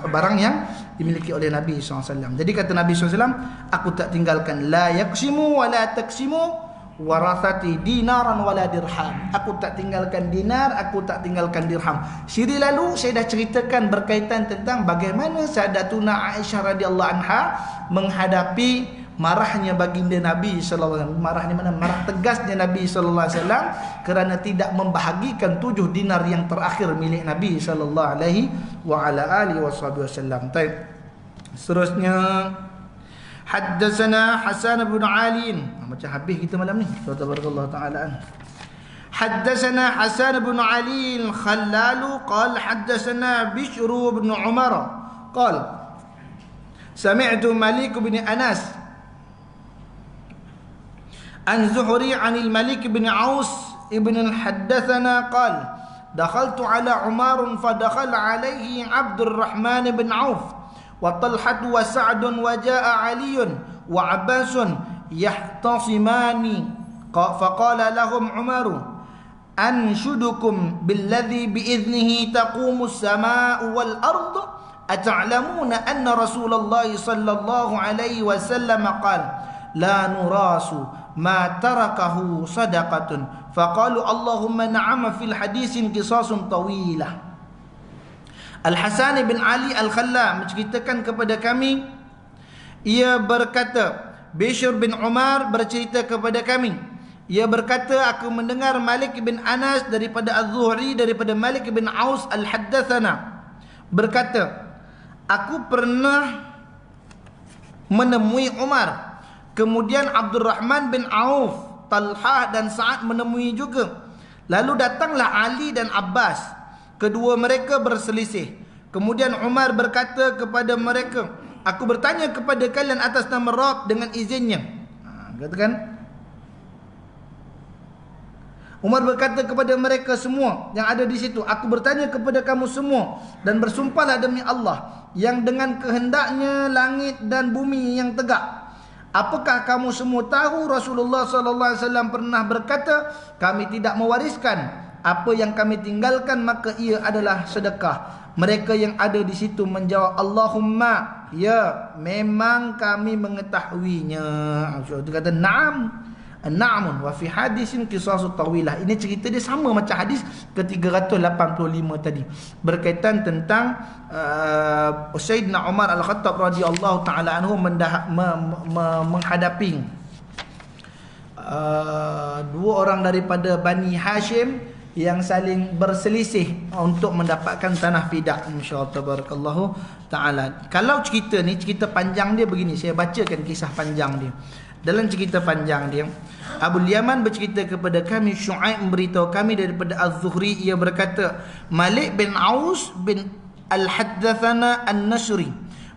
barang yang dimiliki oleh Nabi SAW. Jadi kata Nabi SAW, aku tak tinggalkan la yaksimu wa la taksimu warathati dinaran wala dirham. Aku tak tinggalkan dinar, aku tak tinggalkan dirham. Siri lalu saya dah ceritakan berkaitan tentang bagaimana Sayyidatuna Aisyah radhiyallahu anha menghadapi marahnya baginda Nabi sallallahu alaihi wasallam. Marah ni mana? Marah tegasnya Nabi sallallahu alaihi wasallam kerana tidak membahagikan 7 dinar yang terakhir milik Nabi sallallahu alaihi wa ala alihi wasallam. Seterusnya, Haddatsana Hasan bin Ali. Macam habis kita malam ni. Subhanallah taala. Haddatsana Hasan bin Ali al-Khallal qala haddatsana Bishr bin Umar qala sami'tu Malik bin Anas an Zuhri an al-Malik bin Aus ibn al-Haddathana qala dakhaltu ala Umar fa dakhala alayhi Abdurrahman bin Auf وطلحة وسعد وجاء علي وعباس يحتصمان فقال لهم عمر أنشدكم بالذي بإذنه تقوم السماء والأرض أتعلمون أن رسول الله صلى الله عليه وسلم قال لا نراس ما تركه صدقة فقالوا اللهم نعم في الحديث قصاص طويلة. Al-Hasan bin Ali Al-Khallal menceritakan kepada kami, ia berkata, Bishr bin Umar bercerita kepada kami, ia berkata, aku mendengar Malik bin Anas daripada Az-Zuhri daripada Malik bin Aus Al-Haddathana berkata, aku pernah menemui Umar, kemudian Abdurrahman bin Auf, Talhah dan Sa'ad menemui juga. Lalu datanglah Ali dan Abbas. Kedua mereka berselisih. Kemudian Umar berkata kepada mereka, aku bertanya kepada kalian atas nama Rabb dengan izinnya. Katakan, Umar berkata kepada mereka semua yang ada di situ, aku bertanya kepada kamu semua dan bersumpahlah demi Allah yang dengan kehendaknya langit dan bumi yang tegak. Apakah kamu semua tahu Rasulullah SAW pernah berkata, kami tidak mewariskan apa yang kami tinggalkan, maka ia adalah sedekah. Mereka yang ada di situ menjawab, Allahumma, ya, memang kami mengetahuinya. Dia kata, na'am, na'amun wa fi hadisin qisasut tawilah. Ini cerita dia sama macam hadis ke-385 tadi, berkaitan tentang Sayyidina Umar Al-Khattab radhiyallahu taala anhu menghadapi 2 orang daripada Bani Hashim yang saling berselisih untuk mendapatkan tanah fidak. Insyaallah tabarakallahu taala. Kalau cerita ni, cerita panjang dia begini, saya bacakan kisah panjang dia. Dalam cerita panjang dia, Abu Yaman bercerita kepada kami, Syuaib memberitahu kami daripada Az-Zuhri, ia berkata, Malik bin Aus bin Al-Haddathana An-Nashri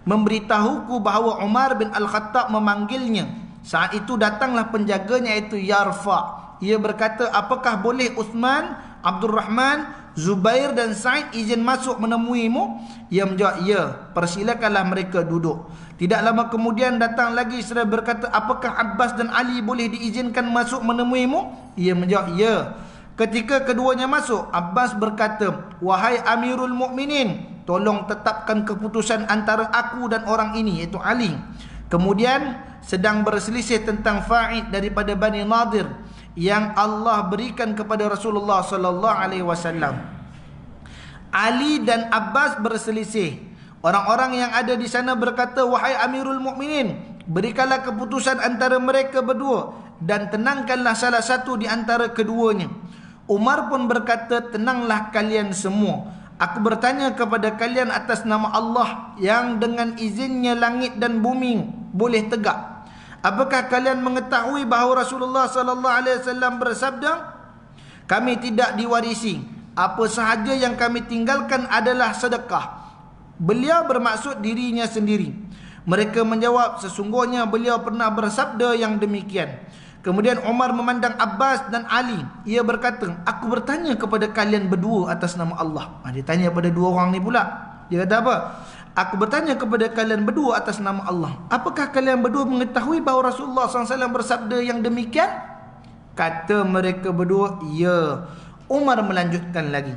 memberitahuku bahawa Umar bin Al-Khattab memanggilnya. Saat itu datanglah penjaganya, iaitu Yarfa. Ia berkata, apakah boleh Uthman, Abdul Rahman, Zubair dan Sa'id izin masuk menemuimu? Ia menjawab, ya, persilakanlah mereka duduk. Tidak lama kemudian datang lagi seraya berkata, apakah Abbas dan Ali boleh diizinkan masuk menemuimu? Ia menjawab, ya. Ketika keduanya masuk, Abbas berkata, wahai Amirul Mukminin, tolong tetapkan keputusan antara aku dan orang ini, iaitu Ali. Kemudian sedang berselisih tentang Fa'id daripada Bani Nadir yang Allah berikan kepada Rasulullah sallallahu alaihi wasallam. Ali dan Abbas berselisih. Orang-orang yang ada di sana berkata, wahai Amirul Mukminin, berikanlah keputusan antara mereka berdua dan tenangkanlah salah satu di antara keduanya. Umar pun berkata, tenanglah kalian semua. Aku bertanya kepada kalian atas nama Allah yang dengan izinnya langit dan bumi boleh tegak. Apakah kalian mengetahui bahawa Rasulullah sallallahu alaihi wasallam bersabda, kami tidak diwarisi, apa sahaja yang kami tinggalkan adalah sedekah. Beliau bermaksud dirinya sendiri. Mereka menjawab, sesungguhnya beliau pernah bersabda yang demikian. Kemudian Umar memandang Abbas dan Ali. Ia berkata, aku bertanya kepada kalian berdua atas nama Allah. Dia tanya pada dua orang ni pula. Dia kata apa? Aku bertanya kepada kalian berdua atas nama Allah, apakah kalian berdua mengetahui bahawa Rasulullah SAW bersabda yang demikian? Kata mereka berdua, ya. Umar melanjutkan lagi,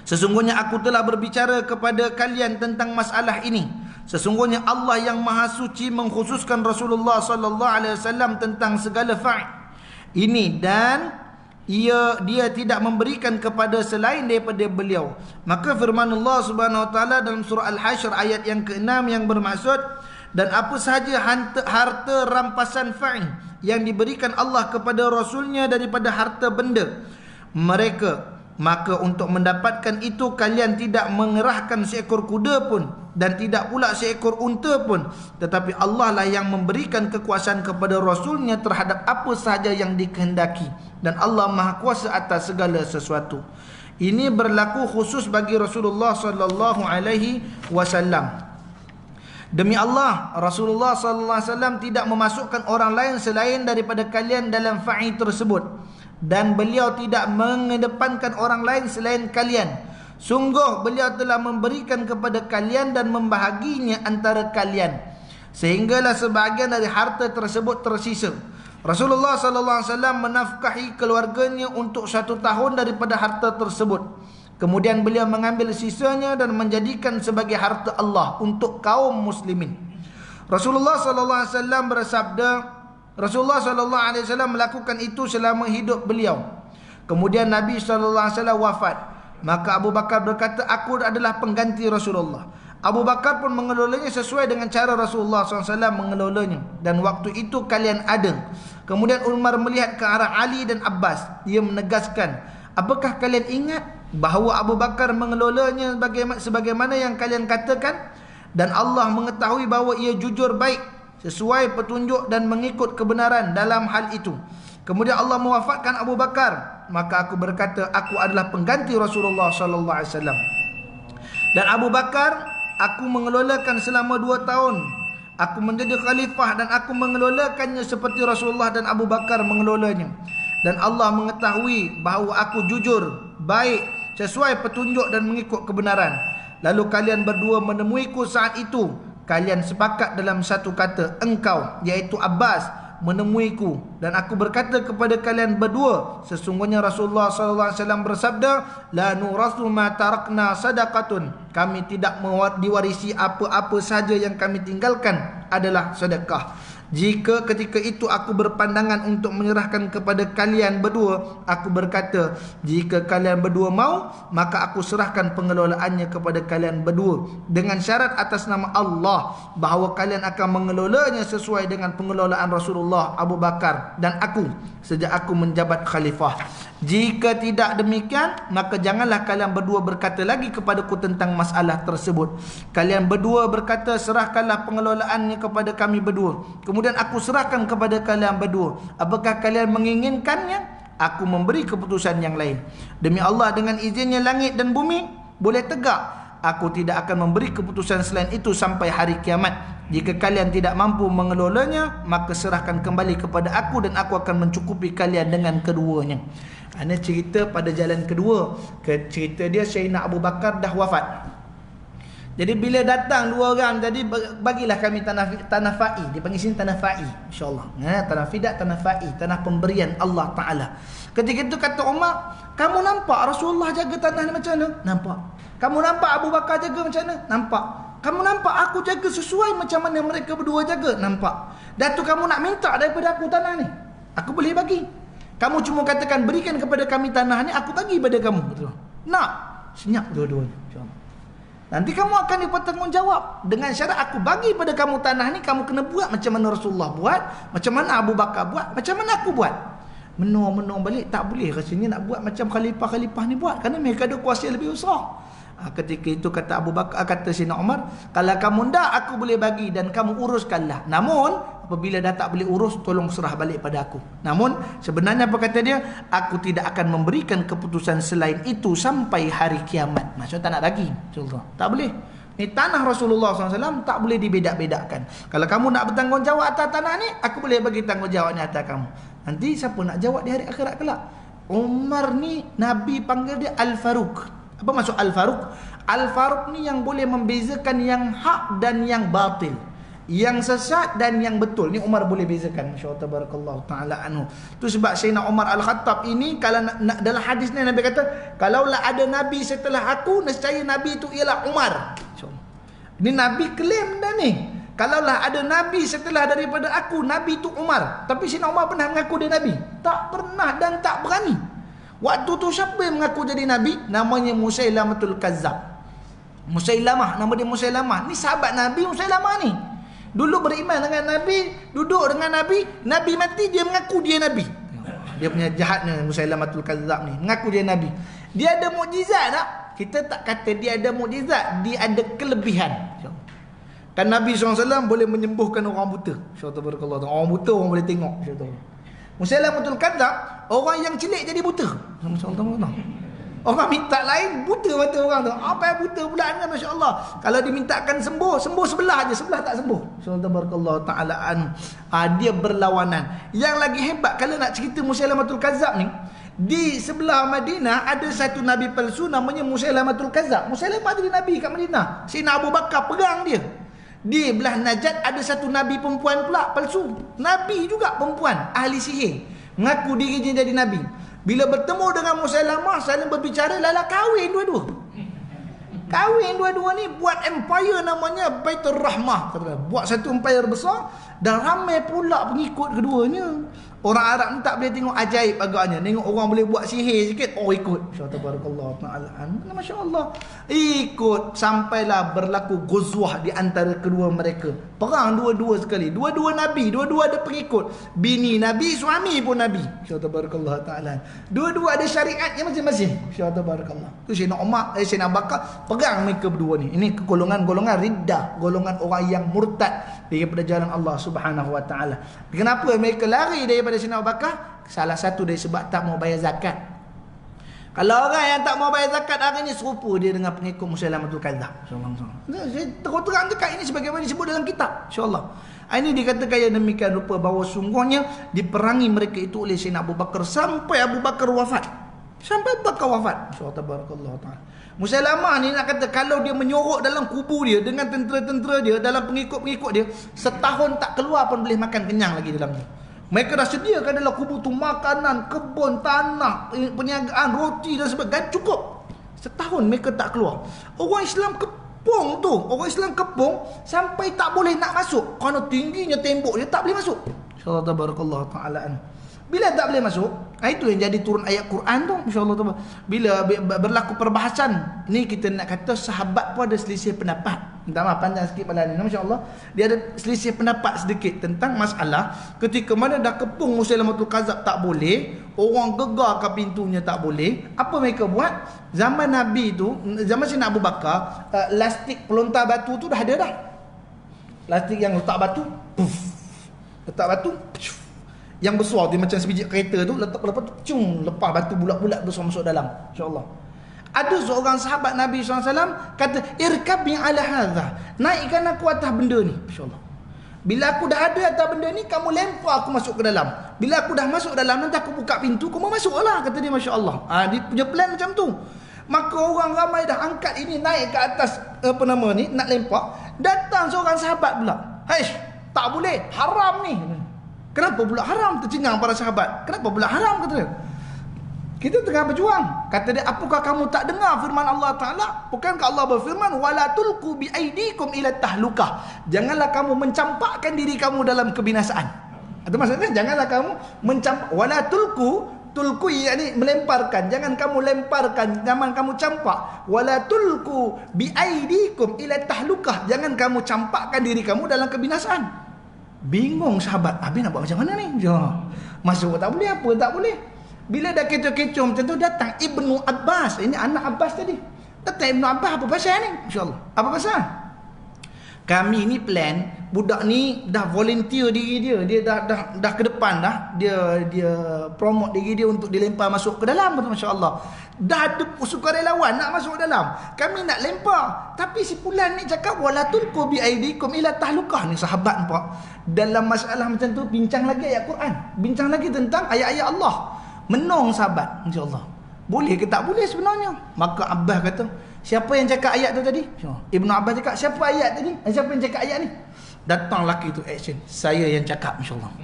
sesungguhnya aku telah berbicara kepada kalian tentang masalah ini. Sesungguhnya Allah yang Maha Suci mengkhususkan Rasulullah SAW tentang segala fa'il ini, dan dia tidak memberikan kepada selain daripada beliau. Maka firman Allah Subhanahu wa taala dalam surah Al-Hasyr ayat yang ke-6 yang bermaksud, dan apa sahaja harta rampasan fa'il yang diberikan Allah kepada Rasulnya daripada harta benda mereka, maka untuk mendapatkan itu kalian tidak mengerahkan seekor kuda pun dan tidak pula seekor unta pun, tetapi Allah lah yang memberikan kekuasaan kepada Rasulnya terhadap apa sahaja yang dikehendaki, dan Allah Maha Kuasa atas segala sesuatu. Ini berlaku khusus bagi Rasulullah sallallahu alaihi wasallam. Demi Allah, Rasulullah sallallahu alaihi wasallam tidak memasukkan orang lain selain daripada kalian dalam fa'i tersebut, dan beliau tidak mengedepankan orang lain selain kalian. Sungguh beliau telah memberikan kepada kalian dan membahaginya antara kalian, sehinggalah sebahagian dari harta tersebut tersisa. Rasulullah sallallahu alaihi wasallam menafkahi keluarganya untuk 1 tahun daripada harta tersebut. Kemudian beliau mengambil sisanya dan menjadikan sebagai harta Allah untuk kaum muslimin. Rasulullah sallallahu alaihi wasallam bersabda, Rasulullah sallallahu alaihi wasallam melakukan itu selama hidup beliau. Kemudian Nabi sallallahu alaihi wasallam wafat. Maka Abu Bakar berkata, aku adalah pengganti Rasulullah. Abu Bakar pun mengelolanya sesuai dengan cara Rasulullah SAW mengelolanya, dan waktu itu kalian ada. Kemudian Umar melihat ke arah Ali dan Abbas. Ia menegaskan, apakah kalian ingat bahawa Abu Bakar mengelolanya sebagaimana yang kalian katakan? Dan Allah mengetahui bahawa ia jujur baik, sesuai petunjuk dan mengikut kebenaran dalam hal itu. Kemudian Allah mewafatkan Abu Bakar, maka aku berkata, aku adalah pengganti Rasulullah sallallahu alaihi wasallam. Dan Abu Bakar aku mengelolakan selama 2 tahun. Aku menjadi khalifah dan aku mengelolakannya seperti Rasulullah dan Abu Bakar mengelolanya. Dan Allah mengetahui bahawa aku jujur, baik, sesuai petunjuk dan mengikut kebenaran. Lalu kalian berdua menemuiku saat itu. Kalian sepakat dalam satu kata, engkau, iaitu Abbas, menemuiku, dan aku berkata kepada kalian berdua, sesungguhnya Rasulullah SAW bersabda, la nurathu ma tarakna sadaqatun, kami tidak diwarisi apa-apa saja yang kami tinggalkan adalah sedekah. Jika ketika itu aku berpandangan untuk menyerahkan kepada kalian berdua, aku berkata, jika kalian berdua mau, maka aku serahkan pengelolaannya kepada kalian berdua, dengan syarat atas nama Allah bahawa kalian akan mengelolanya sesuai dengan pengelolaan Rasulullah, Abu Bakar dan aku sejak aku menjabat khalifah. Jika tidak demikian, maka janganlah kalian berdua berkata lagi kepadaku tentang masalah tersebut. Kalian berdua berkata, serahkanlah pengelolaannya kepada kami berdua, kemudian aku serahkan kepada kalian berdua. Apakah kalian menginginkannya? Aku memberi keputusan yang lain. Demi Allah, dengan izinnya langit dan bumi boleh tegak. Aku tidak akan memberi keputusan selain itu sampai hari kiamat. Jika kalian tidak mampu mengelolanya, maka serahkan kembali kepada aku dan aku akan mencukupi kalian dengan keduanya. Ini cerita pada jalan kedua. Cerita dia Sayyidina Abu Bakar dah wafat. Jadi bila datang dua orang, jadi bagilah kami tanah fa'i. Dia panggil sini tanah fa'i, insyaAllah. Tanah fidak, tanah fa'i, tanah pemberian Allah Ta'ala. Ketika itu kata Umar, kamu nampak Rasulullah jaga tanah ni macam mana? Nampak. Kamu nampak Abu Bakar jaga macam mana? Nampak. Kamu nampak aku jaga sesuai macam mana mereka berdua jaga? Nampak. Datuk, kamu nak minta daripada aku tanah ni? Aku boleh bagi. Kamu cuma katakan berikan kepada kami tanah ni, aku bagi pada kamu. Betul? Nak? Senyap dua-duanya, insyaAllah. Nanti kamu akan dipertanggungjawab. Dengan syarat aku bagi pada kamu tanah ni, kamu kena buat macam mana Rasulullah buat, macam mana Abu Bakar buat, macam mana aku buat. Menung balik, tak boleh rasanya nak buat macam khalifah-khalifah ni buat, kerana mereka ada kuasa lebih besar. Ketika itu kata Abu Bakar, kata Sayyidina Umar, kalau kamu ndak, aku boleh bagi dan kamu uruskanlah. Namun apabila dah tak boleh urus, tolong serah balik pada aku. Namun sebenarnya apa kata dia? Aku tidak akan memberikan keputusan selain itu sampai hari kiamat. Maksudnya tak nak bagi. Tak boleh. Ni tanah Rasulullah SAW, tak boleh dibedak-bedakkan. Kalau kamu nak bertanggungjawab atas tanah ni, aku boleh bagi tanggungjawab ni atas kamu. Nanti siapa nak jawab di hari akhirat kelak? Umar ni Nabi panggil dia Al-Faruq. Apa maksud Al-Faruq? Al-Faruq ni yang boleh membezakan yang hak dan yang batil, yang sesat dan yang betul. Ni Umar boleh bezakan. Masya-Allah, tabarakallahu taala anhu. Tu sebab Sayyidina Umar Al-Khattab ini, kalau dalam hadis ni Nabi kata, kalaulah ada nabi setelah aku, nescaya nabi itu ialah Umar. Ini Nabi klaim dah ni. Kalaulah ada nabi setelah daripada aku, nabi itu Umar. Tapi Sayyidina Umar pernah mengaku dia nabi? Tak pernah dan tak berani. Waktu tu siapa yang mengaku jadi nabi? Namanya Musailamatul Kazzab. Musailamah, nama dia Musailamah. Ni sahabat Nabi Musailamah ni. Dulu beriman dengan Nabi, duduk dengan Nabi, Nabi mati dia mengaku dia nabi. Dia punya jahatnya Musailamatul Kazzab ni, mengaku dia nabi. Dia ada mukjizat tak? Kita tak kata dia ada mukjizat, dia ada kelebihan. Kan Nabi SAW boleh menyembuhkan orang buta. Insya-Allah, orang buta orang boleh tengok. Musailamatul Kadzab, orang yang celik jadi buta. Orang minta lain, buta mata orang tu. Apa yang buta pula ni, masya-Allah. Kalau dimintakan sembuh sebelah aja, sebelah tak sembuh. Subhanallah taala an. Dia berlawanan. Yang lagi hebat, kalau nak cerita Musailamatul Kadzab ni, di sebelah Madinah ada satu nabi palsu namanya Musailamatul Kadzab. Musailamah jadi nabi kat Madinah. Sayyidina Abu Bakar pegang dia. Di belah Najd ada satu nabi perempuan pula palsu. Nabi juga perempuan, ahli sihir. Mengaku dirinya jadi nabi. Bila bertemu dengan Musailamah, saling berbicara, lala kahwin dua-dua. Kahwin dua-dua ni, buat empire namanya Baitur Rahmah. Buat satu empire besar dan ramai pula pengikut keduanya. Orang Arab ni tak boleh tengok ajaib agaknya. Tengok orang boleh buat sihir sikit, oh ikut. Subhanallah ta'ala. Masya-Allah. Ikut sampailah berlaku ghuzwah di antara kedua mereka. Perang dua-dua sekali. Dua-dua nabi, dua-dua ada pengikut. Bini nabi, suami pun nabi. Subhanallah ta'ala. Dua-dua ada syariatnya masing-masing. Subhanallah. Tu Sayyidina Umar, Sayyidina Bakar pegang mereka berdua ni. Ini golongan-golongan riddah, golongan orang yang murtad daripada jalan Allah Subhanahu wa taala. Kenapa mereka lari daripada Sayyidina Abu Bakar? Salah satu dari sebab tak mau bayar zakat. Kalau orang yang tak mau bayar zakat hari ni, serupa dia dengan pengikut Musailamatul Kadzab. Terang dekat ini sebagaimana disebut dalam kitab, insya-Allah. Ini dikatakan yang demikian rupa bahawa sungguhnya diperangi mereka itu oleh Sayyidina Abu Bakar sampai Abu Bakar wafat. Sampai Abu Bakar wafat. Subhanallah taala. Musailamah ni nak kata kalau dia menyorok dalam kubu dia dengan tentera-tentera dia, dalam pengikut-pengikut dia, setahun tak keluar pun boleh makan kenyang lagi dalam tu. Mereka dah sediakan dalam kubu tu makanan, kebun, tanah, perniagaan, roti dan sebagainya, cukup. Setahun mereka tak keluar. Orang Islam kepung tu, orang Islam kepung sampai tak boleh nak masuk kerana tingginya tembok dia, tak boleh masuk. Insyaallah tabarakallah taala. Bila tak boleh masuk, Itu yang jadi turun ayat Quran tu, insya-Allah tu. Bila berlaku perbahasan, ni kita nak kata sahabat pun ada selisih pendapat. Minta maaf panjang sikit pada ni, masya-Allah. Dia ada selisih pendapat sedikit tentang masalah ketika mana dah kepung Musailamatul Kadzab tak boleh, orang gegar ke pintunya tak boleh. Apa mereka buat? Zaman Nabi tu, zaman Sayyidina Abu Bakar, lastik pelontar batu tu dah ada dah. Lastik yang letak batu, puff. Letak batu, puff. Yang besar tu macam sebiji kereta tu, lepas tu lepas batu bulat-bulat besar masuk dalam, insya-Allah. Ada seorang sahabat Nabi SAW kata, irkabi ala hadha, naikkan aku atas benda ni, insya-Allah. Bila aku dah ada atas benda ni, kamu lempar aku masuk ke dalam. Bila aku dah masuk dalam, nanti aku buka pintu, kamu masuklah, kata dia, masya-Allah. Dia punya plan macam tu. Maka orang ramai dah angkat ini naik ke atas nak lempar. Datang seorang sahabat pula, "Haish, tak boleh, haram ni." Kenapa pula haram? Tercengang para sahabat. Kenapa pula haram, kata dia. Kita tengah berjuang. Kata dia, apakah kamu tak dengar firman Allah Ta'ala? Bukankah Allah berfirman, wala tulqu bi aidikum ila tahlukah. Janganlah kamu mencampakkan diri kamu dalam kebinasaan. Itu maksudnya, janganlah kamu mencampak. Wala tulku yakni melemparkan. Jangan kamu lemparkan, jangan kamu campak. Wala tulqu bi aidikum ila tahlukah. Jangan kamu campakkan diri kamu dalam kebinasaan. Bingung sahabat, habis nak buat macam mana ni? Masuk tak boleh, apa tak boleh. Bila dah kecoh-kecoh macam tu, datang Ibnu Abbas. Ini anak Abbas tadi. Datang Ibnu Abbas, apa pasal ni? InsyaAllah. Apa pasal? Kami ni plan, budak ni dah volunteer diri dia. Dia dah ke depan dah. Dia promote diri dia untuk dilempar masuk ke dalam. Masya-Allah. Dah ada sukarelawan nak masuk dalam. Kami nak lempar. Tapi si Fulan ni cakap wala tulqu bi aidikum ila tahlukah. Ni sahabat nampak. Dalam masalah macam tu bincang lagi ayat Quran. Bincang lagi tentang ayat-ayat Allah. Menong sahabat, insya-Allah. Boleh ke tak boleh sebenarnya? Maka Abbas kata, siapa yang cakap ayat tu tadi? Ibnu Abbas cakap, siapa ayat tadi? Siapa yang cakap ayat ni? Datang lelaki tu action. Saya yang cakap, insya-Allah.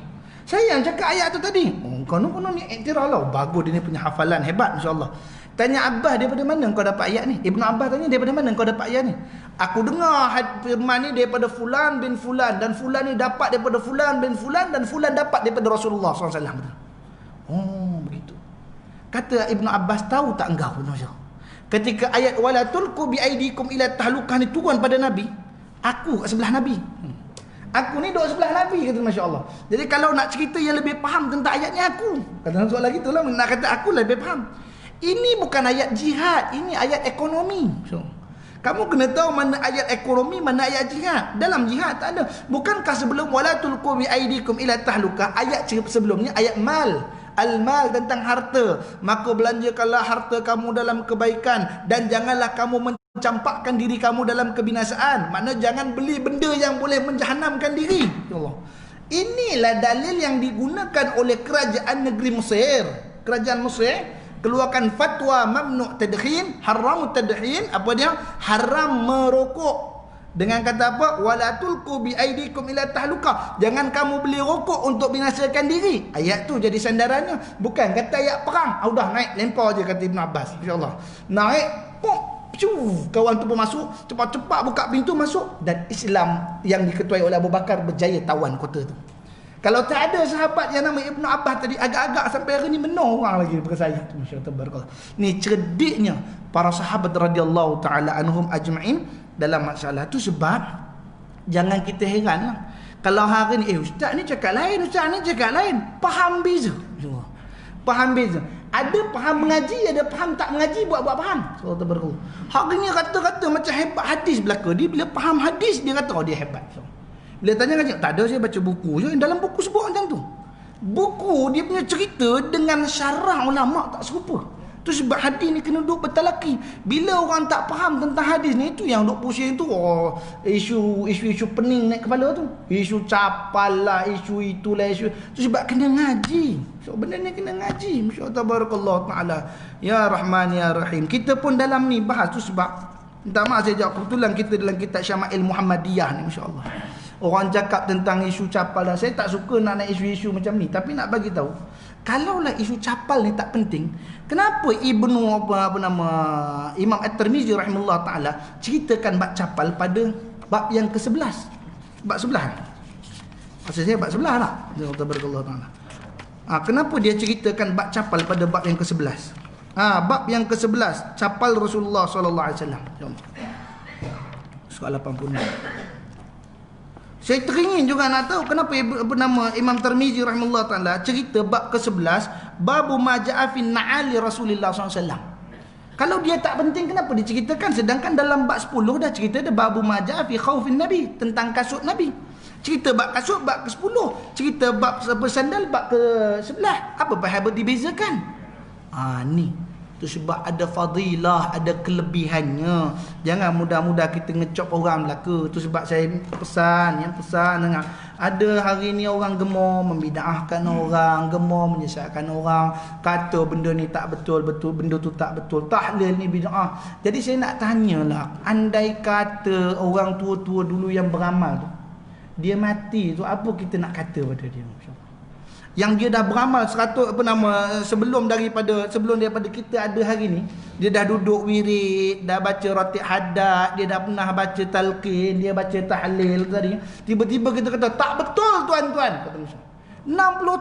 Saya yang cakap ayat tu tadi. Konon ni iktiraf lah. Bagus dia ni punya hafalan hebat, insya-Allah. Tanya Abbas, daripada mana kau dapat ayat ni? Ibnu Abbas tanya, daripada mana kau dapat ayat ni? Aku dengar firman ni daripada Fulan bin Fulan, dan Fulan ni dapat daripada Fulan bin Fulan, dan Fulan dapat daripada Rasulullah SAW. Oh, begitu. Kata Ibnu Abbas, tahu tak engkau? Ketika ayat wala tulqu bi aidikum ila tahlukah ni turun pada Nabi, aku kat sebelah Nabi. Aku ni duduk sebelah Nabi, kata, masya-Allah. Jadi kalau nak cerita yang lebih faham tentang ayat ni, aku. Kata soal lagi tu lah, nak kata aku lebih faham. Ini bukan ayat jihad, ini ayat ekonomi. So, kamu kena tahu mana ayat ekonomi, mana ayat jihad. Dalam jihad tak ada. Bukankah sebelum wala tulqu bi aidikum ila tahlukah, ayat sebelumnya ayat mal. Al-mal tentang harta. Maka belanjakanlah harta kamu dalam kebaikan, dan janganlah kamu mencampakkan diri kamu dalam kebinasaan. Maknanya jangan beli benda yang boleh menjahanamkan diri. Ya Allah. Inilah dalil yang digunakan oleh kerajaan negeri Mesir. Kerajaan Mesir keluarkan fatwa mamnu' tadkhin, haram tadkhin. Apa dia? Haram merokok. Dengan kata apa? Wala tulqu bi aidikum ila tahlukah. Jangan kamu beli rokok untuk binasakan diri. Ayat tu jadi sandarannya. Bukan kata ayat perang. Udah naik lempar je, kata Ibn Abbas. InsyaAllah. Naik, pop, kawan tu pun masuk, cepat-cepat buka pintu masuk, dan Islam yang diketuai oleh Abu Bakar berjaya tawan kota tu. Kalau tak ada sahabat yang nama Ibnu Abbas tadi, agak-agak sampai hari ni menang orang lagi daripada saya. Masya-Allah. Ni cerdiknya para sahabat radhiyallahu taala anhum ajma'in dalam masalah tu. Sebab jangan kita heran lah kalau hari ni ustaz ni cakap lain, ustaz ni cakap lain. Faham beza. Faham beza. Ada faham mengaji, ada faham tak mengaji, buat-buat faham. Subhanallah. Hari ni kata-kata macam hebat hadis belaka. Dia bila faham hadis, dia kata dia hebat. Bila tanya ngaji, tak ada, saya baca buku je. Dalam buku sebut macam tu. Buku dia punya cerita dengan syarah ulama tak serupa. Tu sebab hadis ni kena duduk bertalaki. Bila orang tak faham tentang hadis ni, itu yang duk pusing tu. Oh, isu pening naik kepala tu. Isu capal lah, isu itulah, isu. Tu sebab kena ngaji. So benda ni kena ngaji. Masya-Allah tabarakallah taala. Ya Rahman ya Rahim. Kita pun dalam ni bahas tu sebab, minta maaf saya jawab, kebetulan kita dalam kitab Syama'il Muhammadiyah ni, masya-Allah. Orang cakap tentang isu capal dah. Saya tak suka nak naik isu-isu macam ni, tapi nak bagi tahu, kalaulah isu capal ni tak penting, kenapa Ibnu Imam At-Tirmizi rahimahullah taala ceritakan bab capal pada bab yang ke-11? Bab 11. Maksud saya bab 11 lah. Tabarakallah taala. Kenapa dia ceritakan bab capal pada bab yang ke-11? Bab yang ke-11, capal Rasulullah sallallahu alaihi wasallam. Soal 86. Saya teringin juga nak tahu kenapa bernama Imam Tirmizi rahimahullah taala cerita bab ke-11, babu ma ja'a fi na'ali Rasulullah sallallahu alaihi wasallam. Kalau dia tak penting, kenapa diceritakan? Sedangkan dalam bab 10 dah cerita dah babu ma ja'a fi khaufin Nabi, tentang kasut Nabi. Cerita bab kasut bab ke-10, cerita bab bersandal bab ke-11. Apa pasal dibezakan? Ni tu sebab ada fadilah, ada kelebihannya. Jangan mudah-mudah kita ngecop orang belaka. Tu sebab saya pesan dengar. Ada hari ni orang gemar membida'ahkan orang, gemar menyesatkan orang, kata benda ni tak betul, benda tu tak betul, tahlil ni bid'ah. Jadi saya nak tanyalah, andai kata orang tua-tua dulu yang beramal tu, dia mati tu, apa kita nak kata pada dia? Yang dia dah beramal 100 sebelum daripada kita ada hari ni, dia dah duduk wirid, dah baca ratib haddad, dia dah pernah baca talqin, dia baca tahlil tadi. Tiba-tiba kita kata tak betul tuan-tuan, kata Musa. 60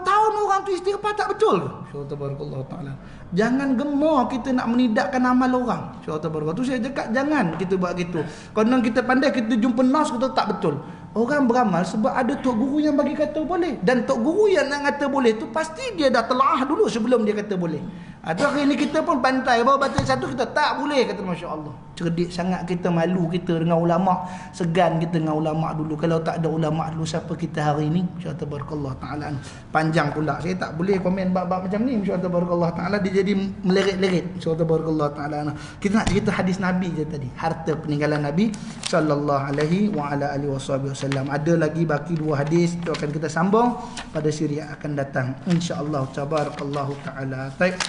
tahun orang tu istighfar tak betul ke? Subhanallah taala. Jangan gemar kita nak menidakkan amal orang. Subhanallah. Tu saya cakap jangan kita buat gitu. Kalau kita pandai kita jumpa nas kita tak betul. Orang beramal sebab ada tok guru yang bagi kata boleh. Dan tok guru yang nak kata boleh tu pasti dia dah telaah dulu sebelum dia kata boleh. Atau hari ni kita pun pantai baru baca satu kita tak boleh, kata masya-Allah. Cerdik sangat kita, malu kita dengan ulama, segan kita dengan ulama dulu. Kalau tak ada ulama dulu siapa kita hari ni? Masya-Allah tabarakallah taala. Panjang pula. Saya tak boleh komen bab-bab macam ni. Masya-Allah tabarakallah taala, dia jadi melerit-lerit. Masya-Allah tabarakallah taala. Kita nak cerita hadis Nabi je tadi, harta peninggalan Nabi sallallahu alaihi wa ala alihi wasallam. Ada lagi baki 2 hadis, itu akan kita sambung pada siri yang akan datang insya-Allah tabarakallahu taala. Baik.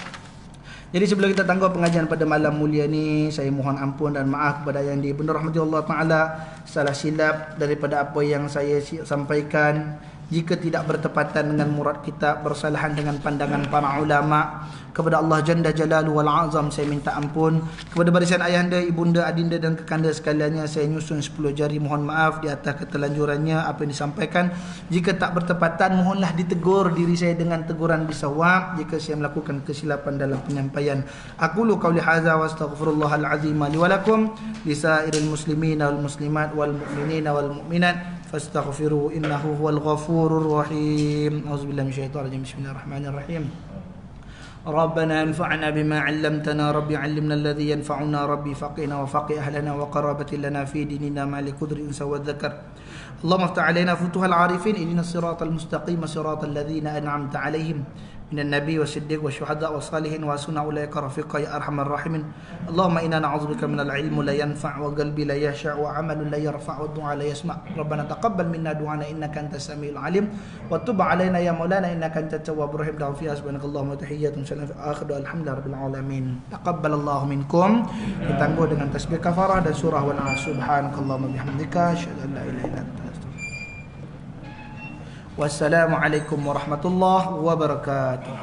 Jadi sebelum kita tangguh pengajian pada malam mulia ni, saya mohon ampun dan maaf kepada yang di-benar rahmati Allah Taala, salah silap daripada apa yang saya sampaikan. Jika tidak bertepatan dengan murad kita, bersalahan dengan pandangan para ulama, kepada Allah Jalla Jalaluhu wal Azam saya minta ampun. Kepada barisan ayahanda, ibunda, adinda dan kekanda sekaliannya, saya nyusun 10 jari mohon maaf di atas ketelanjurannya apa yang disampaikan. Jika tak bertepatan, mohonlah ditegur diri saya dengan teguran bisawab jika saya melakukan kesilapan dalam penyampaian. Aqulu qauli hadza wa astaghfirullahal azim li wa lakum lisairil muslimina wal muslimat wal mu'minina wal mu'minat fastaghfiruhu innahu huwal ghafurur rahim. Auzubillahi minasyaitonir rajim. Bismillahirrahmanirrahim. ربنا انفعنا بما علمتنا ربي علمنا الذي ينفعنا ربي فقنا وفقه أهلنا وقرابة لنا في ديننا مع لقدر إنس والذكر اللهم افتح علينا فتوح العارفين إلينا الصراط المستقيم صراط الذين أنعمت عليهم من النبي والصديق والشهداء والصالحين وحسن أولئك رفيقا يا أرحم الراحمين اللهم إنا نعوذ بك من العلم لا ينفع وقلب لا يخشع وعمل لا يرفع والدعاء لا يسمع ربنا تقبل منا دعانا إنك أنت السميع العليم وتب علينا يا مولانا إنك أنت التواب الرحيم دعوا فيها سبحانك اللهم وتحيات وسلام في آخر الحمد لله رب العالمين تقبل الله منكم. Ditangguh dengan tasbih kafarah dan surah Wal-Nas. Subhanakallahumma bihamdika asyhadu an la ilaha illa anta. Wassalamualaikum warahmatullahi wabarakatuh.